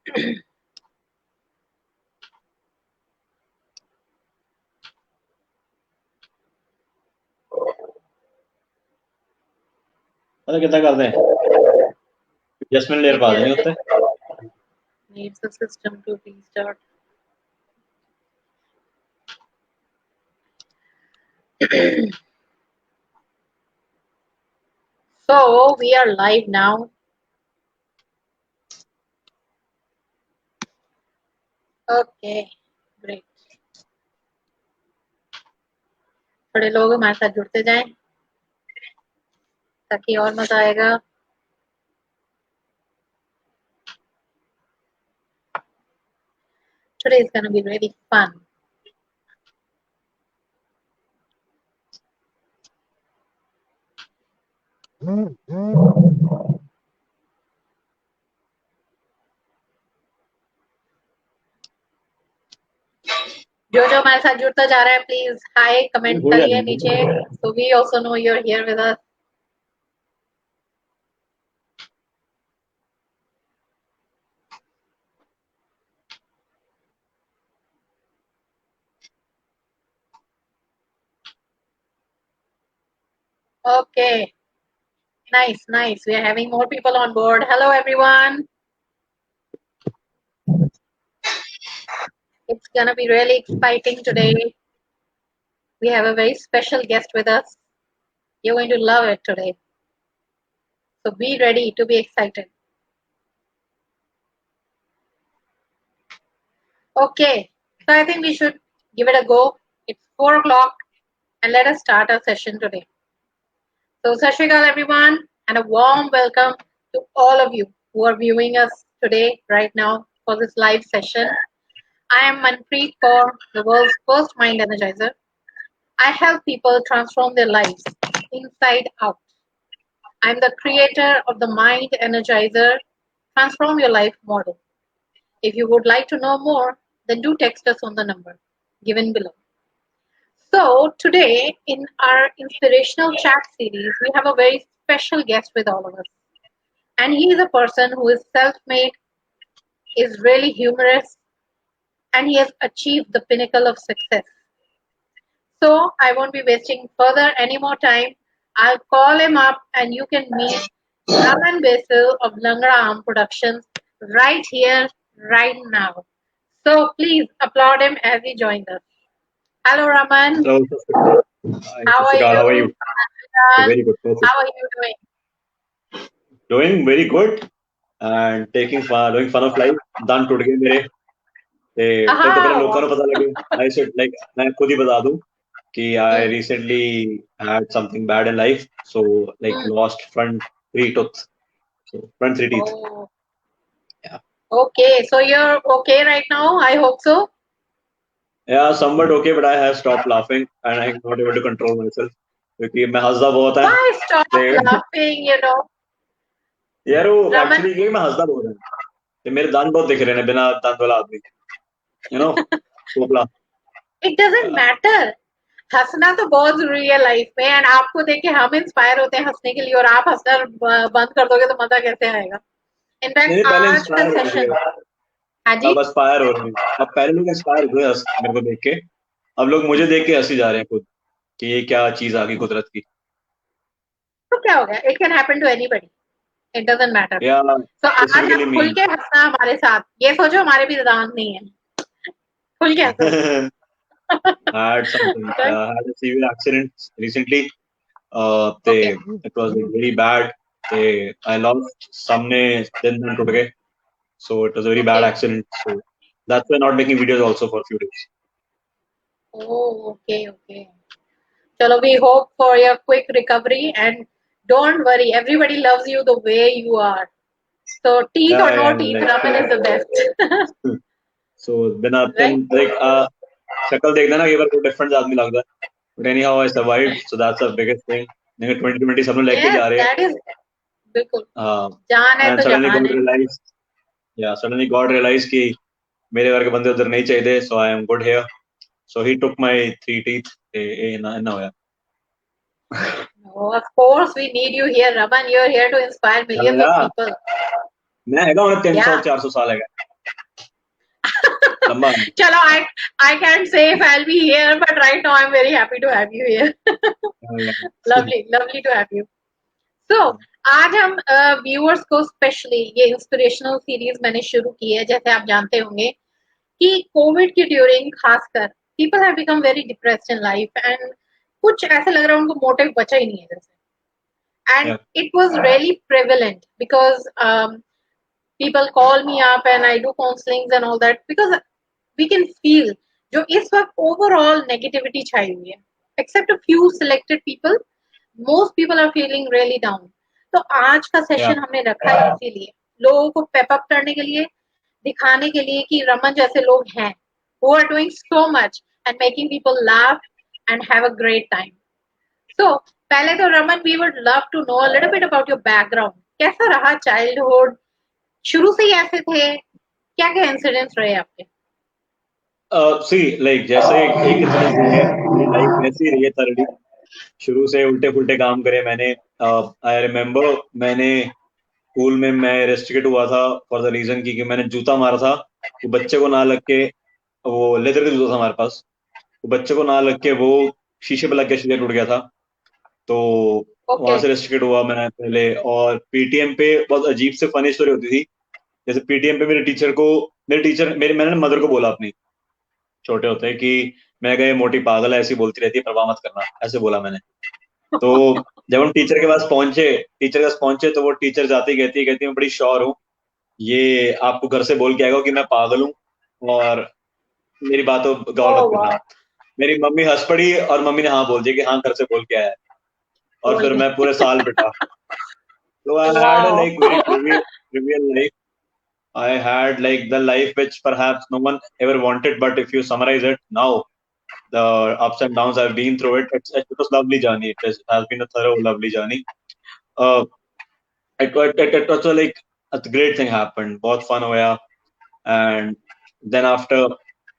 पता कितना करते हैं जस्मिन लेयर पा देंगे उत्ते needs the system to restart. So we are live now. Okay, great. थोड़े लोग हमारे साथ जुड़ते जाएं ताकि और मजा आएगा. Today is gonna be really fun. जो हमारे साथ जुड़ता जा रहा है प्लीज हाय कमेंट करिए नीचे so we also know you're here with us. Okay, nice. We are having more people on board. Hello everyone. It's gonna be really exciting today. We have a very special guest with us. You're going to love it today. So be ready to be excited. Okay, so I think we should give it a go. It's 4 o'clock and let us start our session today. So Sat Shri Akal everyone and a warm welcome to all of you who are viewing us today right now for this live session. I am Manpreet Kaur, the world's first mind energizer. I help people transform their lives inside out. I'm the creator of the Mind Energizer Transform Your Life model. If you would like to know more, then do text us on the number given below. So today in our inspirational chat series, we have a very special guest with all of us. And he is a person who is self-made, is really humorous, and he has achieved the pinnacle of success. So I won't be wasting further any more time. I'll call him up and you can meet Raman Basil of Langra Arm Productions right here, right now. So please applaud him as he joins us. Hello, Raman. Hello. How are you? How are you? Very good. Perfect. How are you doing? Doing very good and doing fun of life. Done today मेरे तो पहले लोगों को पता लगे. I should मैं खुद ही बता दूं कि I recently had something bad in life, so lost front 3 teeth. So front 3 teeth. Oh. Yeah. Okay, so you're okay right now? I hope so. Yeah, somewhat okay, but I have stopped laughing and I'm not able to control myself. क्योंकि मैं हंसदा बहुत है. Why stop laughing, you know? यार वो actually ये मैं हंसदा बहुत है. तो मेरे दांत बहुत दिख रहे हैं बिना दांत वाला आदमी. You know, पोपला. It doesn't matter. हंसना तो बहुत जरूरी है लाइफ में एंड आपको देख के हम इंस्पायर होते हैं हंसने के लिए और आप हंसना बंद कर दोगे तो मजा कैसे आएगा. इनफैक्ट आज का सेशन हाँ जी अब इंस्पायर हो रहे हैं. अब पहले लोग इंस्पायर हुए मेरे को देख के. अब लोग मुझे देख के हंसी जा रहे हैं खुद कि ये क्या चीज आ गई कुदरत की. तो क्या हो गया. It can happen to anybody. It doesn't matter. तो आज आप खुल के हंसना हमारे साथ. ये सोचो हमारे भी दांत नहीं है. खुल के हंसो. I had something. I had a severe accident recently. It was very bad. I lost सामने दिन टूट गए. So it was a very bad accident. So that's why not making videos also for a few days. Oh, okay. Chalo, we hope for your quick recovery and don't worry. Everybody loves you the way you are. So teeth or no teeth, Raman is the best. So बिना शक्ल देखना ना ये बार कोई different आदमी लगता है. But anyhow I survived. So that's the biggest thing. 2020 सब लोग लेके जा रहे हैं. That is बिल्कुल. जान है तो जहान है. Suddenly God realized कि मेरे घर के बंदे उधर नहीं चाहिए थे. So I am good here. So he took my 3 teeth. ना होया. No, of course we need you here, Raman. You're here to inspire millions of people. मैं हैगा उन्हें 300-400 साल हैगा. लंबा चलो, I can't say if I'll be here, but right now I'm very happy to have you here. Lovely to have you. So आज हम viewers को स्पेशली ये इंस्पिरेशनल सीरीज मैंने शुरू की है, जैसे आप जानते होंगे कि कोविड के ड्यूरिंग खासकर people have become very depressed in life and कुछ ऐसे लग रहा है उनको मोटिव बचा ही नहीं है जैसे. And Yeah. it was really prevalent because people call me up and I do counselings and all that because we can feel जो इस वक्त overall negativity छाई हुई है, except a few selected people, most people are feeling really down. तो आज का session Yeah. हमने रखा है इसीलिए लोगों को पेप अप करने के लिए, दिखाने के लिए कि रमन जैसे लोग हैं who are doing so much and making people laugh and have a great time. So पहले तो Raman we would love to know a little bit about your background. कैसा रहा childhood? शुरू से ही ऐसे थे? क्या क्या इंसिडेंट्स रहे आपके? सी लाइक जैसे एक इंसिडेंट ये है, मेरी लाइफ ऐसी ही रही है thoroughly. शुरू से उल्टे फुल्टे काम करे मैंने. आई रिमेम्बर मैंने स्कूल में मैं रेस्ट्रिकेट हुआ था फॉर द रीजन कि मैंने जूता मारा था, वो बच्चे को ना लग के, वो लेदर का जूता था हमारे पास, वो बच्चे को ना लग के वो शीशे पे लग के शीशा टूट गया था. तो वहां से रेस्ट्रिकेट हुआ मैं पहले. और पीटीएम पे बहुत अजीब से फनी स्टोरी होती थी. जैसे पीटीएम पे मैंने मदर को बोला अपनी छोटे होते कि मैं गए मोटी पागल है, ऐसी बोलती रहती है, परवाह मत करना, ऐसे बोला मैंने. तो जब हम टीचर के पास पहुंचे तो वो टीचर जाती कहती मैं बड़ी श्योर हूँ ये आपको घर से बोल के आएगा कि मैं पागल हूँ और मेरी बातों गौर मत करना. मेरी मम्मी हंस पड़ी और मम्मी ने हाँ बोल दिया कि हाँ घर से बोल के आया है. और फिर मैं पूरे साल पिटा. तो I had like very trivial life. I had like the life which perhaps no one ever wanted, but if you summarize it now, the ups and downs I've been through it, it was a lovely journey. Has been a thorough, lovely journey. Uh, it was like a great thing happened. बहुत fun हुआ. And then after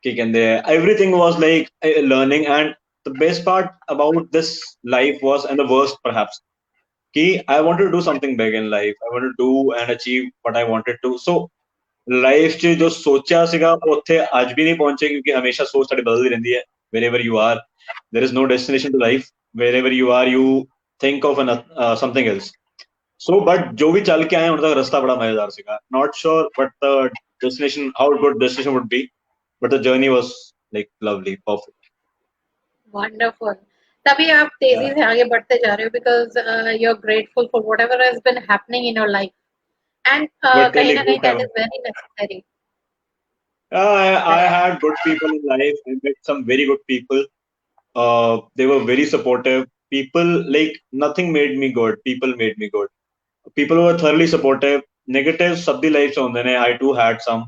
kicking there, everything was like learning. And the best part about this life was, and the worst perhaps, कि I wanted to do something big in life. I wanted to do and achieve what I wanted to. So life 'ਚ ਜੋ ਸੋਚਿਆ ਸੀਗਾ ਉੱਥੇ ਅੱਜ ਵੀ ਨਹੀਂ ਪਹੁੰਚੇ ਕਿਉਂਕਿ ਹਮੇਸ਼ਾ ਸੋਚ ਸਾਡੀ ਬਦਲਦੀ ਰਹਿੰਦੀ ਹੈ. wherever you are there is no destination to life. wherever you are you think of something else. so but ਜੋ ਵੀ ਚੱਲ ਕੇ ਆਏ ਹੁਣ ਤੱਕ ਰਸਤਾ ਬੜਾ ਮਜ਼ੇਦਾਰ ਸੀਗਾ. not sure what the destination, how good destination would be, but the journey was like lovely, perfect. Wonderful. तभी आप तेजी से आगे बढ़ते जा रहे हो because you're grateful for whatever has been happening in your life. And कहीं ना कहीं that is very necessary. I had good people in life. I met some very good people. They were very supportive. People, like, nothing made me good. People made me good. People were thoroughly supportive. Negatives, sabdi life se hunde ne. I too had some.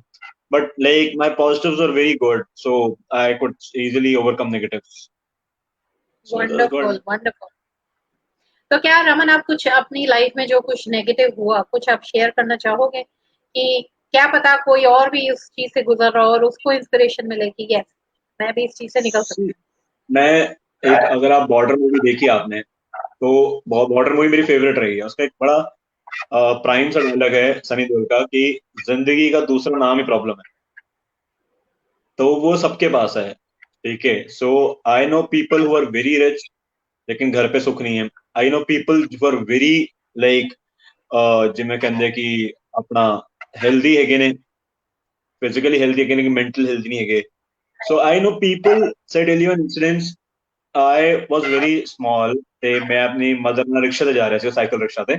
But like my positives were very good. So I could easily overcome negatives. So wonderful, wonderful. तो क्या रमन आप कुछ अपनी life में जो कुछ negative हुआ कुछ आप शेयर करना चाहोगे कि क्या पता कोई और भी उस चीज से गुजर रहा हो और उसको इंस्पिरेशन मिले कि यस मैं भी इस चीज से निकल सकती हूँ. मैं एक, अगर आप बॉर्डर मूवी देखी आपने तो बॉर्डर मूवी मेरी फेवरेट रही है. उसका एक बड़ा प्राइम सा डायलॉग है सनी देओल का कि जिंदगी का दूसरा नाम ही प्रॉब्लम है. तो वो सबके पास है, ठीक है. So I know people who are very rich लेकिन घर पे सुख नहीं है. I know people who are very like जिमें कहते कि अपना हेल्दी है ने, फिजिकली हेल्दी है कि मेंटल हेल्दी नहीं है. So I know people say tell you an incidents. I was very small ਤੇ ਮੈਂ ਆਪਣੀ ਮਦਰ ਨਾਲ ਰਿਕਸ਼ਾ ਤੇ ਜਾ ਰਿਹਾ ਸੀ, ਸਾਈਕਲ ਰਿਕਸ਼ਾ ਤੇ.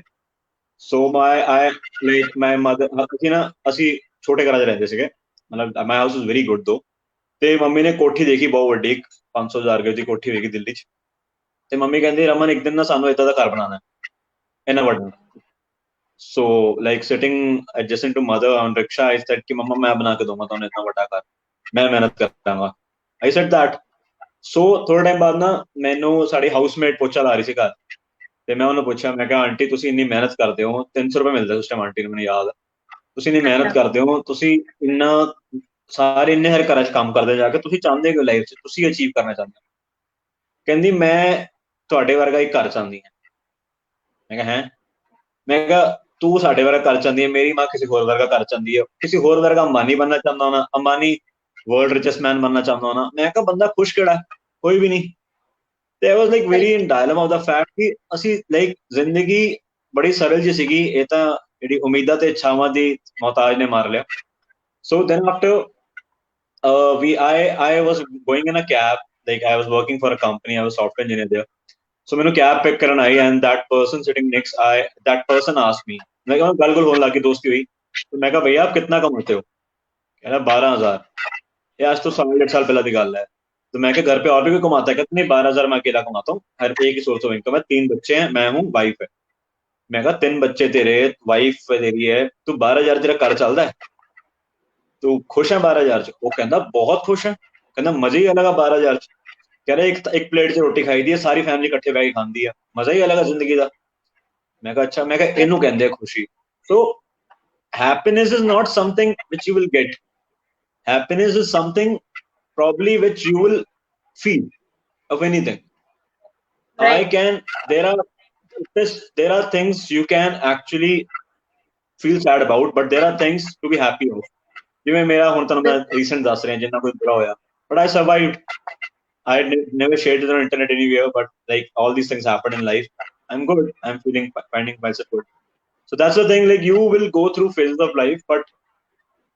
ਸੋ ਮਾਈ ਮਦਰ, ਅਸੀਂ ਛੋਟੇ ਘਰਾਂ 'ਚ ਰਹਿੰਦੇ ਸੀਗੇ, ਮਤਲਬ my house was very good ਦੋ. ਤੇ ਮੰਮੀ ਨੇ ਕੋਠੀ ਦੇਖੀ ਬਹੁਤ ਵੱਡੀ, 500,000 ਗਜ ਦੀ ਕੋਠੀ ਹੋਏਗੀ ਦਿੱਲੀ 'ਚ. ਤੇ ਮੰਮੀ ਕਹਿੰਦੀ ਰਮਨ ਇੱਕ ਦਿਨ ਨਾ ਸਾਨੂੰ ਏਦਾਂ ਦਾ ਘਰ ਬਣਾਉਣਾ ਇੰਨਾ ਵੱਡਾ. So like sitting adjusting to mother on rickshaw I said ਕਿ ਮੰਮਾ ਮੈਂ ਬਣਾ ਕੇ ਦਊਂਗਾ ਤੁਹਾਨੂੰ ਇतना ਵੱਡਾ ਘਰ, ਮੈਂ ਮਿਹਨਤ ਕਰਾਂਗਾ. I said that. ਸੋ ਥੋੜੇ ਟਾਈਮ ਬਾਅਦ ਨਾ ਮੈਨੂੰ ਸਾਡੀ ਹਾਊਸਮੇਟ ਪੋਚਾ ਲਾ ਰਹੀ ਸੀ ਘਰ. ਤੇ ਮੈਂ ਉਹਨੂੰ ਪੁੱਛਿਆ, ਮੈਂ ਕਿਹਾ ਆਂਟੀ ਤੁਸੀਂ ਇੰਨੀ ਮਿਹਨਤ ਕਰਦੇ ਹੋ, 300 ਰੁਪਏ ਮਿਲਦਾ ਉਸ ਟਾਈਮ ਆਂਟੀ ਨੂੰ, ਮੈਨੂੰ ਯਾਦ. ਤੁਸੀਂ ਇੰਨੀ ਮਿਹਨਤ ਕਰਦੇ ਹੋ, ਤੁਸੀਂ ਇੰਨਾ ਸਾਰੇ ਇੰਨੇ ਹਰ ਘਰਾਂ 'ਚ ਕੰਮ ਕਰਦੇ ਜਾ ਕੇ, ਤੁਸੀਂ ਚਾਹੁੰਦੇ ਹੋ ਲਾਈਫ 'ਚ ਤੁਸੀਂ ਅਚੀਵ ਕਰਨਾ ਚਾਹੁੰਦੇ ਹੋ. ਕਹਿੰਦੀ ਮੈਂ ਤੁਹਾਡੇ ਵਰਗਾ ਹੀ ਘਰ ਚਾਹੁੰਦੀ ਹਾਂ. ਮੈਂ ਕਿਹਾ ਹੈ, ਮੈਂ ਕਿਹਾ ਤੂੰ ਸਾਡੇ ਵਰਗਾ ਘਰ ਚਾਹੁੰਦੀ ਹੈ, ਮੇਰੀ ਮਾਂ ਕਿਸੇ ਹੋਰ ਵਰਗਾ ਘਰ ਚਾਹੁੰਦੀ ਹੈ. ਕਿਸੇ ਹੋਰ ਵਰਗਾ ਅੰਬਾਨੀ ਬਣਨਾ ਚਾਹੁੰਦਾ ਹੋਣਾ, ਅੰਬਾਨੀ वर्ल्ड रिचेस्ट मैन बनना चाहता हूं ना, मैं कहा बंदा खुश किहड़ा कोई भी नहीं। ਤੇ I was like very in dilemma of the fact ਕਿ ਅਸੀਂ ਲਾਈਕ ਜ਼ਿੰਦਗੀ ਬੜੀ ਸਰਲ ਜੀ ਸੀਗੀ, ਇਹ ਤਾਂ ਜਿਹੜੀ ਉਮੀਦਾਂ ਤੇ ਇੱਛਾਵਾਂ ਦੀ ਮੁਹਤਾਜ ਨੇ ਮਾਰ ਲਿਆ। So then after I was going in a cab, like I was working for a company, I was software engineer there. So ਮੈਨੂੰ cab pick ਕਰਨ ਆਈ and that person sitting next, that person asked me, मैं कहा गल होने लगी, दोस्ती हुई, तो मैं कहा भैया आप कितना कमाते हो? कह रहा 12,000। ये आज तो 1.5 साल पहले की गल है। तो मैं क्या घर पे और भी कोई कमाता है? कहते नहीं, 12,000 मैं अकेला कमाता हूँ, हर एक ही सोर्स ऑफ इनकम है, 3 बच्चे हैं, मैं हूँ, वाइफ है। मैं कहा 3 बच्चे तेरे, वाइफ तेरी है, तू 12,000 तेरा घर चलता है, तू खुश है 12,000 च? वो कहता बहुत खुश है, कहता मजा ही अलग है 12,000 च। कह रहे एक प्लेट च रोटी खाई दी है, सारी फैमिली इकट्ठे बैठ के खाती है, मजा ही अलग है जिंदगी का। मैं कहा अच्छा, मैं कहा इनू कहते हैं खुशी। So happiness is not something which you will get, happiness is something probably which you will feel of anything. Right. There are things you can actually feel sad about, but there are things to be happy of. ਜਿਵੇਂ ਮੇਰਾ ਹੁਣ ਤੁਹਾਨੂੰ ਮੈਂ recent ਦੱਸ ਰਿਹਾ ਜਿੰਨਾ ਕੋਈ ਬੁਰਾ ਹੋਇਆ, but I survived. I never shared it on internet anywhere, but like all these things happen in life. I'm good. I'm finding myself good. So that's the thing, like you will go through phases of life, but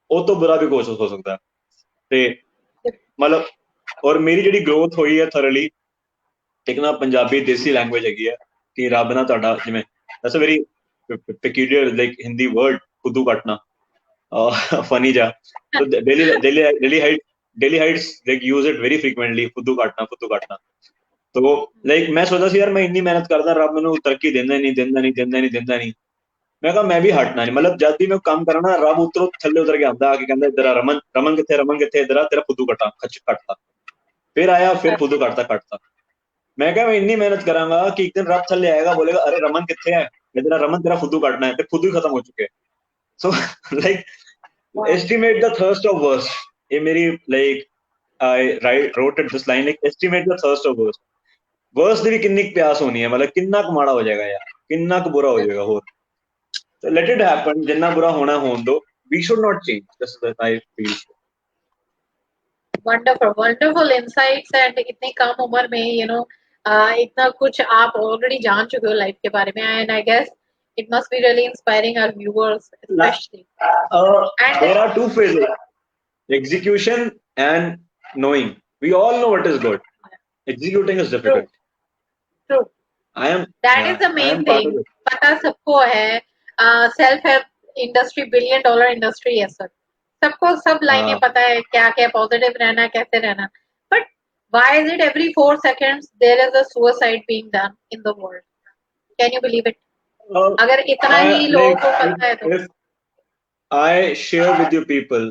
ਉਹ ਤੋਂ ਬੁਰਾ ਵੀ ਕੁਝ ਹੋ ਸਕਦਾ ਹੈ। ਤੇ ਮਤਲਬ ਔਰ ਮੇਰੀ ਜਿਹੜੀ ਗਰੋਥ ਹੋਈ ਹੈ ਥਰਲੀ, ਇੱਕ ਨਾ ਪੰਜਾਬੀ ਦੇਸੀ ਲੈਂਗੁਏਜ ਹੈਗੀ ਹੈ ਕਿ ਰੱਬ ਨਾ ਤੁਹਾਡਾ, ਜਿਵੇਂ that's a very peculiar like Hindi word, ਖੁੱਦੂ ਕੱਟਣਾ, funny ਜਾ। so Delhi heights like use it very frequently, ਖੁੱਦੂ ਕੱਟਣਾ। तो like मैं सोचा ਸੀ यार मैं ਇੰਨੀ ਮਿਹਨਤ ਕਰਦਾ, ਰੱਬ ਮੈਨੂੰ ਤਰੱਕੀ ਦਿੰਦਾ ਨਹੀਂ। ਮੈਂ ਕਿਹਾ ਮੈਂ ਵੀ ਹਟਣਾ ਨਹੀਂ, ਮਤਲਬ ਜਦ ਵੀ ਮੈਂ ਕੰਮ ਕਰਾਂ ਨਾ, ਰੱਬ ਉੱਤਰੋਂ ਥੱਲੇ ਉਤਰ ਕੇ ਆਉਂਦਾ, ਆ ਕੇ ਕਹਿੰਦਾ ਇੱਧਰ ਆ ਰਮਨ ਕਿੱਥੇ ਇੱਧਰ ਆ, ਤੇਰਾ ਖੁੱਦੂ ਕੱਟਤਾ। फिर आया, फिर खुद काटता। मैं क्या, मैं इतनी मेहनत करांगा कि एक दिन रब थल्ले आएगा, बोलेगा अरे रमन कितने है, तेरा रमन तेरा खुद काटना है, फिर खुद ही खत्म हो चुके हैं। So like estimate the thirst of verse, ये मेरी like I wrote it this line, like estimate the thirst of verse ਦੀ ਵੀ ਕਿੰਨੀ ਪਿਆਸ ਹੋਣੀ ਹੈ, ਮਤਲਬ ਕਿੰਨਾ ਕੁ ਮਾੜਾ ਹੋ ਜਾਏਗਾ ਯਾਰ, ਕਿੰਨਾ ਕੁ ਬੁਰਾ ਹੋ ਜਾਏਗਾ ਹੋਰ। so let it happen, ਜਿੰਨਾ ਬੁਰਾ ਹੋਣਾ ਹੋਣ ਦੋ, we should not change, just that I feel. wonderful insights, and इतनी कम उम्र में इतना कुछ आप ऑलरेडी जान चुके हो लाइफ के बारे में, and I guess it must be really inspiring our viewers especially. And there are two phases, execution and knowing. We all know what is good, executing is difficult. True. That is the main thing. पता सबको है, self help industry $1 billion industry है sir, सबको सब लाइनें पता है, क्या क्या पॉजिटिव रहना, कैसे रहना, but why is it every 4 seconds there is a suicide being done in the world? Can you believe it? अगर इतना ही लोगों को पता है तो if I share with you people,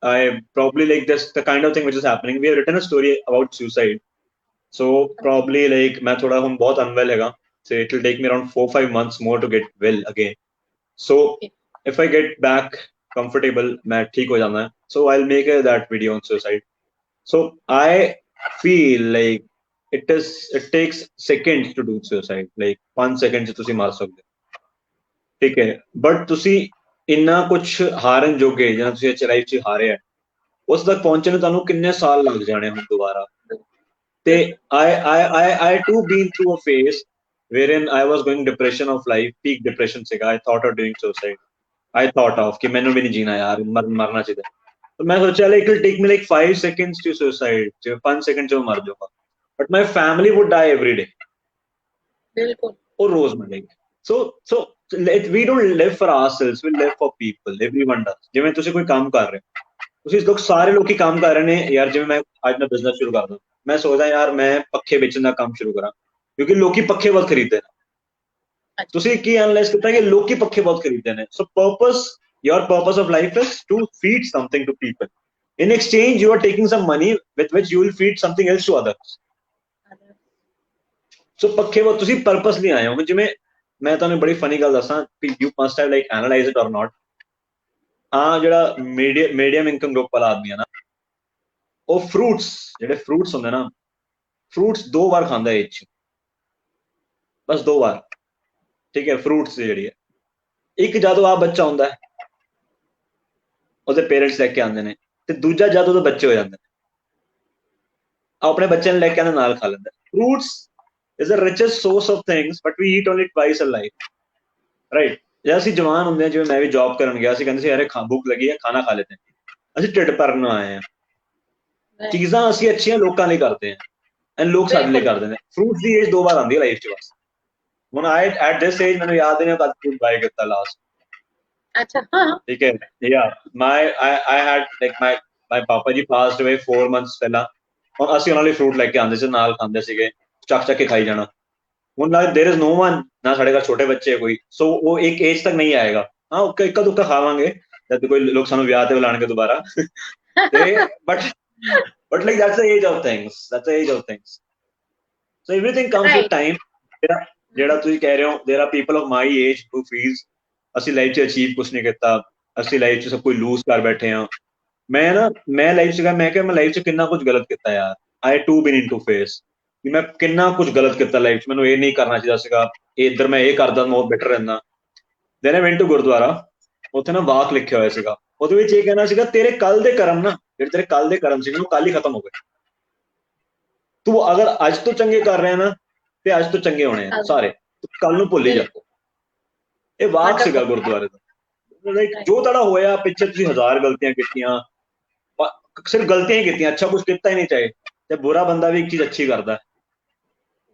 I probably like this the kind of thing which is happening. We have written a story about suicide, so probably like मैं थोड़ा हूँ बहुत unwell हैगा, so it will take me around 4-5 months more to get well again. So if I get back comfortable, मैं ठीक हो जाना है, so I'll make that video on suicide. So I feel like it takes seconds to do suicide, like 5 seconds ਤੁਸੀਂ ਮਾਰ ਸਕਦੇ ਹੋ, ਠੀਕ ਹੈ, but ਤੁਸੀਂ ਇੰਨਾ ਕੁਛ ਹਾਰਨ ਜੋਗੇ ਜਾਂ ਤੁਸੀਂ ਇਸ ਲਾਈਫ 'ਚ ਹਾਰਿਆ, ਉਸ ਤੱਕ ਪਹੁੰਚਣ ਨੂੰ ਤੁਹਾਨੂੰ ਕਿੰਨੇ ਸਾਲ ਲੱਗ ਜਾਣੇ ਹੁਣ ਦੁਬਾਰਾ। ਤੇ I too been through a phase wherein I was going depression of life, peak depression ਸੀਗਾ, I thought of doing suicide, I thought of कि मैंने भी नहीं जीना यार, मरना चाहिए। तो मैं सोचा like it will take me like 5 seconds to suicide, 5 seconds में मर जाऊंगा, but my family would die every day, बिल्कुल, और रोज मरेंगे। So we don't live for ourselves, we live for people, everyone does। ਜਿਵੇਂ ਤੁਸੀਂ ਕੋਈ ਕੰਮ ਕਰ ਰਹੇ ਹੋ, ਤੁਸੀਂ ਲੋਕ ਸਾਰੇ ਲੋਕੀ ਕੰਮ ਕਰ ਰਹੇ ਨੇ ਯਾਰ, ਜਿਵੇਂ ਮੈਂ ਅੱਜ ਮੈਂ ਬਿਜ਼ਨਸ ਸ਼ੁਰੂ ਕਰਦਾ, ਮੈਂ ਸੋਚਦਾ ਯਾਰ ਮੈਂ ਪੱਖੇ ਵੇਚਣ ਦਾ ਕੰਮ ਸ਼ੁਰੂ ਕਰਾਂ, ਕਿਉਂਕਿ ਲੋਕੀ ਪੱਖੇ ਬਹੁਤ ਖਰੀਦਦੇ ਨੇ। ਤੁਸੀਂ ਕੀ ਐਨਾਲਾਈਜ਼ ਕੀਤਾ ਕਿ ਲੋਕੀ ਪੱਖੇ ਬਹੁਤ ਖਰੀਦਦੇ ਨੇ। ਸੋ your purpose of life is to feed something to people. In exchange, you are taking some money with which you will feed something else to others. So ਪੱਖੇ ਬਹੁਤ ਤੁਸੀਂ purpose ਲਈ ਆਏ ਹੋ। ਜਿਵੇਂ ਮੈਂ ਤੁਹਾਨੂੰ ਬੜੀ ਫਨੀ ਗੱਲ ਦੱਸਾਂ, you must have like analyzed it or not, ਜਿਹੜਾ ਮੀਡੀਅਮ ਇਨਕਮ ਗਰੁੱਪ ਵਾਲਾ ਆਦਮੀ ਹੈ ਨਾ, ਉਹ ਜਿਹੜੇ ਫਰੂਟਸ ਹੁੰਦੇ ਨਾ, ਫਰੂਟਸ 2 ਵਾਰ ਖਾਂਦਾ ਇਹ 'ਚ, ਬਸ 2 ਵਾਰ, ਠੀਕ ਹੈ। ਫਰੂਟਸ ਜਿਹੜੀ ਹੈ, ਇੱਕ ਜਦੋਂ ਆ ਬੱਚਾ ਹੁੰਦਾ, ਉਹਦੇ ਪੇਰੈਂਟਸ ਲੈ ਕੇ ਆਉਂਦੇ ਨੇ, ਤੇ ਦੂਜਾ ਜਦ ਉਹਦੇ ਬੱਚੇ ਹੋ ਜਾਂਦੇ ਨੇ, ਆਪਣੇ ਬੱਚਿਆਂ ਨੂੰ ਲੈ ਕੇ ਆਉਂਦਾ ਨਾਲ ਖਾ ਲੈਂਦਾ। Fruits is the richest source of things, but we eat only twice a life, right? ਜਦ ਅਸੀਂ ਜਵਾਨ ਹੁੰਦੇ ਹਾਂ, ਜਿਵੇਂ ਮੈਂ ਵੀ ਜੌਬ ਕਰਨ ਗਿਆ ਸੀ, ਕਹਿੰਦੇ ਸੀ ਯਾਰ ਭੁੱਖ ਲੱਗੀ ਹੈ, ਖਾਣਾ ਖਾ ਲੈਤੇ ਹਾਂ, ਅਸੀਂ ਢਿੱਡ ਭਰਨ ਆਏ ਹਾਂ। ਚੀਜ਼ਾਂ ਅਸੀਂ ਅੱਛੀਆਂ ਲੋਕਾਂ ਲਈ ਕਰਦੇ ਹਾਂ ਐਂਡ ਲੋਕ ਸਾਡੇ ਲਈ ਕਰਦੇ ਨੇ। ਫਰੂਟਸ ਦੀ ਏਜ 2 ਵਾਰ ਆਉਂਦੀ ਹੈ ਲਾਈਫ 'ਚ ਬਸ। ਹੁਣ ਐਟ ਦਿਸ ਏਜ ਮੈਨੂੰ ਯਾਦ ਨਹੀਂ ਕਦ ਫਰੂਟ ਬਾਈ ਕੀਤਾ ਲਾਸਟ। ਅੱਛਾ, ਹਾਂ, ਠੀਕ ਹੈ, ਯਾ I had like my ਪਾਪਾ ਜੀ passed away 4 months ਪਹਿਲਾਂ, ਹੁਣ ਅਸੀਂ ਉਹਨਾਂ ਲਈ ਫਰੂਟ ਲੈ ਕੇ ਆਉਂਦੇ ਸੀ, ਨਾਲ ਖਾਂਦੇ ਸੀਗੇ, ਚੱਕ ਕੇ ਖਾਈ ਜਾਣਾ। ਹੁਣ ਨਾ देयर इज नो वन, ਨਾ ਸਾਡੇ ਘਰ ਛੋਟੇ ਬੱਚੇ ਕੋਈ, ਸੋ ਉਹ ਇੱਕ ਏਜ ਤੱਕ ਨਹੀਂ ਆਏਗਾ। ਹਾਂ ਇੱਕਾ ਦੁੱਕਾ ਖਾਵਾਂਗੇ ਜਦ ਕੋਈ ਲੋਕ ਸਾਨੂੰ ਵਿਆਹ ਤੇ ਬੁਲਾਣਗੇ ਦੁਬਾਰਾ ਤੇ but like that's the age of things, so everything comes with time। ਜਿਹੜਾ ਤੁਸੀਂ ਕਹਿ ਰਹੇ ਹੋ, there are people of my age who feels ਅਸੀਂ ਲਾਈਫ 'ਚ ਅਚੀਵ ਕੁਛ ਨਹੀਂ ਕੀਤਾ, ਅਸੀਂ ਲਾਈਫ 'ਚ ਸਭ ਕੁਝ ਲੂਜ਼ ਕਰ ਬੈਠੇ ਹਾਂ। ਮੈਂ ਲਾਈਫ 'ਚ ਮੈਂ ਕਿਹਾ ਮੈਂ ਲਾਈਫ 'ਚ ਕਿੰਨਾ ਕੁਝ ਗਲਤ ਕੀਤਾ ਯਾਰ। I too been into phase ਕਿ ਮੈਂ ਕਿੰਨਾ ਕੁਝ ਗਲਤ ਕੀਤਾ ਲਾਈਫ 'ਚ, ਮੈਨੂੰ ਇਹ ਨਹੀਂ ਕਰਨਾ ਚਾਹੀਦਾ ਸੀਗਾ, ਇੱਧਰ ਮੈਂ ਇਹ ਕਰਦਾ ਮੈਂ ਬੈਟਰ ਰਹਿੰਦਾ। then I went to Gurdwara, ਉੱਥੇ ਨਾ ਵਾਕ ਲਿਖਿਆ ਹੋਇਆ ਸੀਗਾ, ਉਹਦੇ ਵਿੱਚ ਇਹ ਕਹਿਣਾ ਸੀਗਾ ਤੇਰੇ ਕੱਲ ਦੇ ਕਰਮ ਨਾ, ਜਿਹੜੇ ਤੇਰੇ ਕੱਲ ਦੇ ਕਰਮ ਸੀਗੇ ਉਹ ਕੱਲ ਹੀ ਖਤਮ ਹੋ ਗਏ। ਤੂੰ ਅਗਰ ਅੱਜ ਤੋਂ ਚੰਗੇ ਕਰ ਰਿਹਾ ਨਾ ਤੇ ਅੱਜ ਤੋਂ ਚੰਗੇ ਹੋਣੇ ਆ ਸਾਰੇ, ਕੱਲ ਨੂੰ ਭੁੱਲ ਹੀ ਜਾ। ਇਹ ਵਾਕ ਸੀਗਾ ਗੁਰਦੁਆਰੇ ਦਾ। ਜੋ ਤੁਹਾਡਾ ਹੋਇਆ ਪਿੱਛੇ, ਤੁਸੀਂ 1000 ਗਲਤੀਆਂ ਕੀਤੀਆਂ, ਸਿਰਫ ਗਲਤੀਆਂ ਹੀ ਕੀਤੀਆਂ, ਅੱਛਾ ਕੁਝ ਕੀਤਾ ਹੀ ਨਹੀਂ। ਚਾਹੇ ਤੇ ਬੁਰਾ ਬੰਦਾ ਵੀ ਇੱਕ ਚੀਜ਼ ਅੱਛੀ ਕਰਦਾ,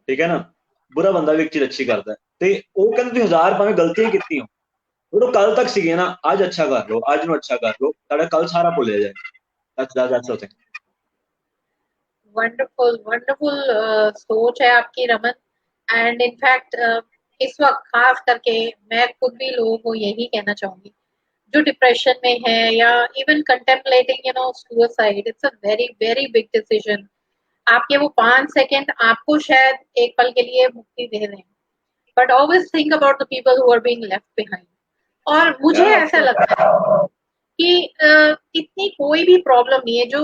ਠੀਕ ਹੈ ਨਾ, ਬੁਰਾ ਬੰਦਾ ਵੀ ਇੱਕ ਚੀਜ਼ ਅੱਛੀ ਕਰਦਾ, ਤੇ ਉਹ ਕਹਿੰਦੇ ਤੁਸੀਂ 1000 ਭਾਵੇਂ ਗਲਤੀਆਂ ਕੀਤੀਆਂ, ਉਹ ਕੱਲ ਤੱਕ ਸੀਗੀਆਂ ਨਾ, ਅੱਜ ਅੱਛਾ ਕਰ ਲਓ, ਅੱਜ ਨੂੰ ਅੱਛਾ ਕਰ ਲਓ, ਤੁਹਾਡਾ ਕੱਲ ਸਾਰਾ ਭੁੱਲਿਆ ਜਾਏ। that's the thing। Wonderful wonderful सोच है आपकी रमन। एंड इनफैक्ट इस वक्त खास करके मैं खुद भी लोगों को यही कहना चाहूंगी जो डिप्रेशन में है या even contemplating suicide, it's a very very big decision. आपके वो 5 सेकंड आपको शायद एक पल के लिए मुक्ति दे दें, but always think about the people who are being left behind. और मुझे ऐसा लगता है कि इतनी कोई भी प्रॉब्लम नहीं है जो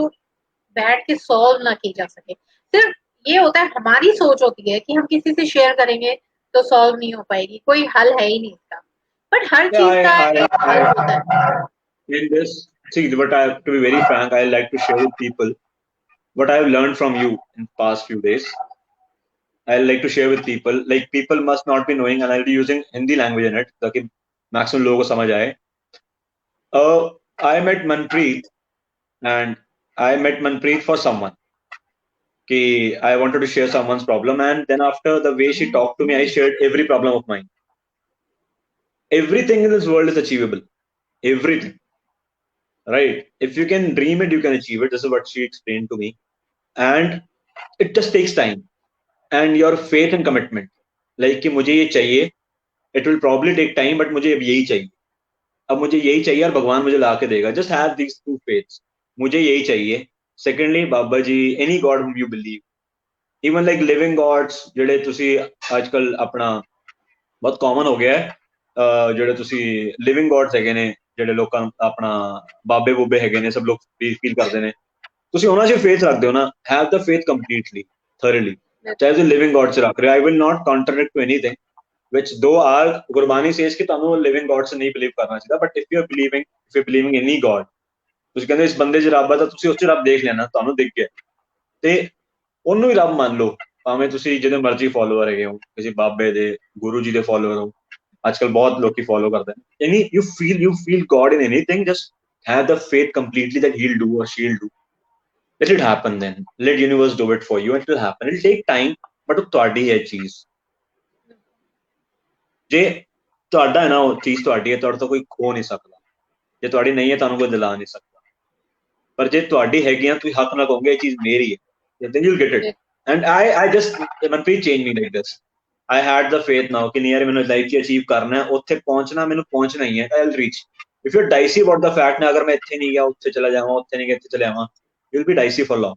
बैठ के सॉल्व ना की जा सके। सिर्फ ये होता है, हमारी सोच होती है कि हम किसी से शेयर करेंगे तो सॉल्व नहीं हो पाएगी, कोई हल है ही नहीं इसका। बट हर चीज का एक हल होता है। In this, see, but to be very frank, I like to share with people what I have learned from you in past few days. I like to share with people, like people must not be knowing, and I'll be using Hindi language in it ताकि maximum लोगों को समझ आए। I met Manpreet, and I met Manpreet for someone. I wanted to share someone's problem, and then after the way she talked to me, I shared every problem of mine. Everything in this world is achievable. Everything. Right? If you can dream it, you can achieve it. This is what she explained to me. And it just takes time. And your faith and commitment. Like कि मुझे ये चाहिए, it will probably take time, but मुझे अब यही चाहिए. अब मुझे यही चाहिए और भगवान मुझे ला के देगा. Just have these two faiths. मुझे यही चाहिए. Secondly, Baba ji, any God whom you believe. Even like living gods, ਜਿਹੜੇ ਤੁਸੀਂ ਅੱਜਕੱਲ ਆਪਣਾ ਬਹੁਤ ਕਾਮਨ ਹੋ ਗਿਆ ਹੈ, ਜਿਹੜੇ ਤੁਸੀਂ ਲਿਵਿੰਗ ਗੋਡਸ ਹੈਗੇ ਨੇ, ਜਿਹੜੇ ਲੋਕਾਂ ਨੂੰ ਆਪਣਾ ਬਾਬੇ ਬੂਬੇ ਹੈਗੇ ਨੇ, ਸਭ ਲੋਕ ਫੀਲ ਕਰਦੇ ਨੇ, ਤੁਸੀਂ ਉਹਨਾਂ 'ਚ ਫੇਥ ਰੱਖਦੇ ਹੋ ਨਾ, have the faith completely thoroughly, ਚਾਹੇ ਤੁਸੀਂ ਲਿਵਿੰਗ ਗੋਡ 'ਚ ਰੱਖ ਰਹੇ ਹੋ। I will not contradict to anything ਵਿਚ ਦੋ ਆਰ ਗੁਰਬਾਣੀ ਸੇਜ਼ ਕਿ ਤੁਹਾਨੂੰ ਲਿਵਿੰਗ ਗੋਡ 'ਚ ਨਹੀਂ ਬਿਲੀਵ ਕਰਨਾ ਚਾਹੀਦਾ, but if you are believing any God, ਤੁਸੀਂ ਕਹਿੰਦੇ ਇਸ ਬੰਦੇ 'ਚ ਰੱਬ ਆ ਤਾਂ ਤੁਸੀਂ ਉਸ 'ਚ ਰੱਬ ਦੇਖ ਲੈਣਾ, ਤੁਹਾਨੂੰ ਦਿਖ ਗਿਆ, ਤੇ ਉਹਨੂੰ ਹੀ ਰੱਬ ਮੰਨ ਲਓ, ਭਾਵੇਂ ਤੁਸੀਂ ਜਿਹਦੇ ਮਰਜ਼ੀ ਫੋਲੋਅਰ ਹੈਗੇ ਹੋ, ਕਿਸੇ ਬਾਬੇ ਦੇ, ਗੁਰੂ ਜੀ ਦੇ ਫੋਲੋਅਰ ਹੋ, ਅੱਜਕੱਲ ਬਹੁਤ ਲੋਕੀ ਫੋਲੋ ਕਰਦੇ ਨੇ। Any you feel God in anything, just have the faith completely that he'll do or she'll do. Let it happen then. Let universe do it for you and it will happen. It'll take time, but ਉਹ ਤੁਹਾਡੀ ਹੈ ਚੀਜ਼। ਜੇ ਤੁਹਾਡਾ ਹੈ ਨਾ ਉਹ ਚੀਜ਼ ਤੁਹਾਡੀ ਹੈ, ਤੁਹਾਡੇ ਤੋਂ ਕੋਈ ਖੋ ਨਹੀਂ ਸਕਦਾ। ਜੇ ਤੁਹਾਡੀ ਨਹੀਂ ਹੈ ਤੁਹਾਨੂੰ ਕੋਈ ਦਿਲਾ ਨਹੀਂ ਸਕਦਾ, ਪਰ ਜੇ ਤੁਹਾਡੀ ਹੈਗੀਆਂ ਤੁਸੀਂ ਹੱਕ ਨਾਲ ਕਹੋਗੇ ਇਹ ਚੀਜ਼ ਮੇਰੀ ਹੈ, then you'll get it. And I just, Manpreet changed me like this. I had the faith now ਕਿ ਨਹੀਂ ਯਾਰ ਮੈਨੂੰ ਲਾਈਫ 'ਚ ਅਚੀਵ ਕਰਨਾ, ਉੱਥੇ ਪਹੁੰਚਣਾ, ਮੈਨੂੰ ਪਹੁੰਚਣਾ ਹੀ ਹੈ। I'll reach. If you're dicey about the fact na agar main ਇੱਥੇ ਨਹੀਂ ਗਿਆ ਉੱਥੇ ਚਲਾ ਜਾਵਾਂ, ਉੱਥੇ ਨਹੀਂ ਗਿਆ ਇੱਥੇ ਚਲਾ ਜਾਵਾਂ, you'll be dicey for long.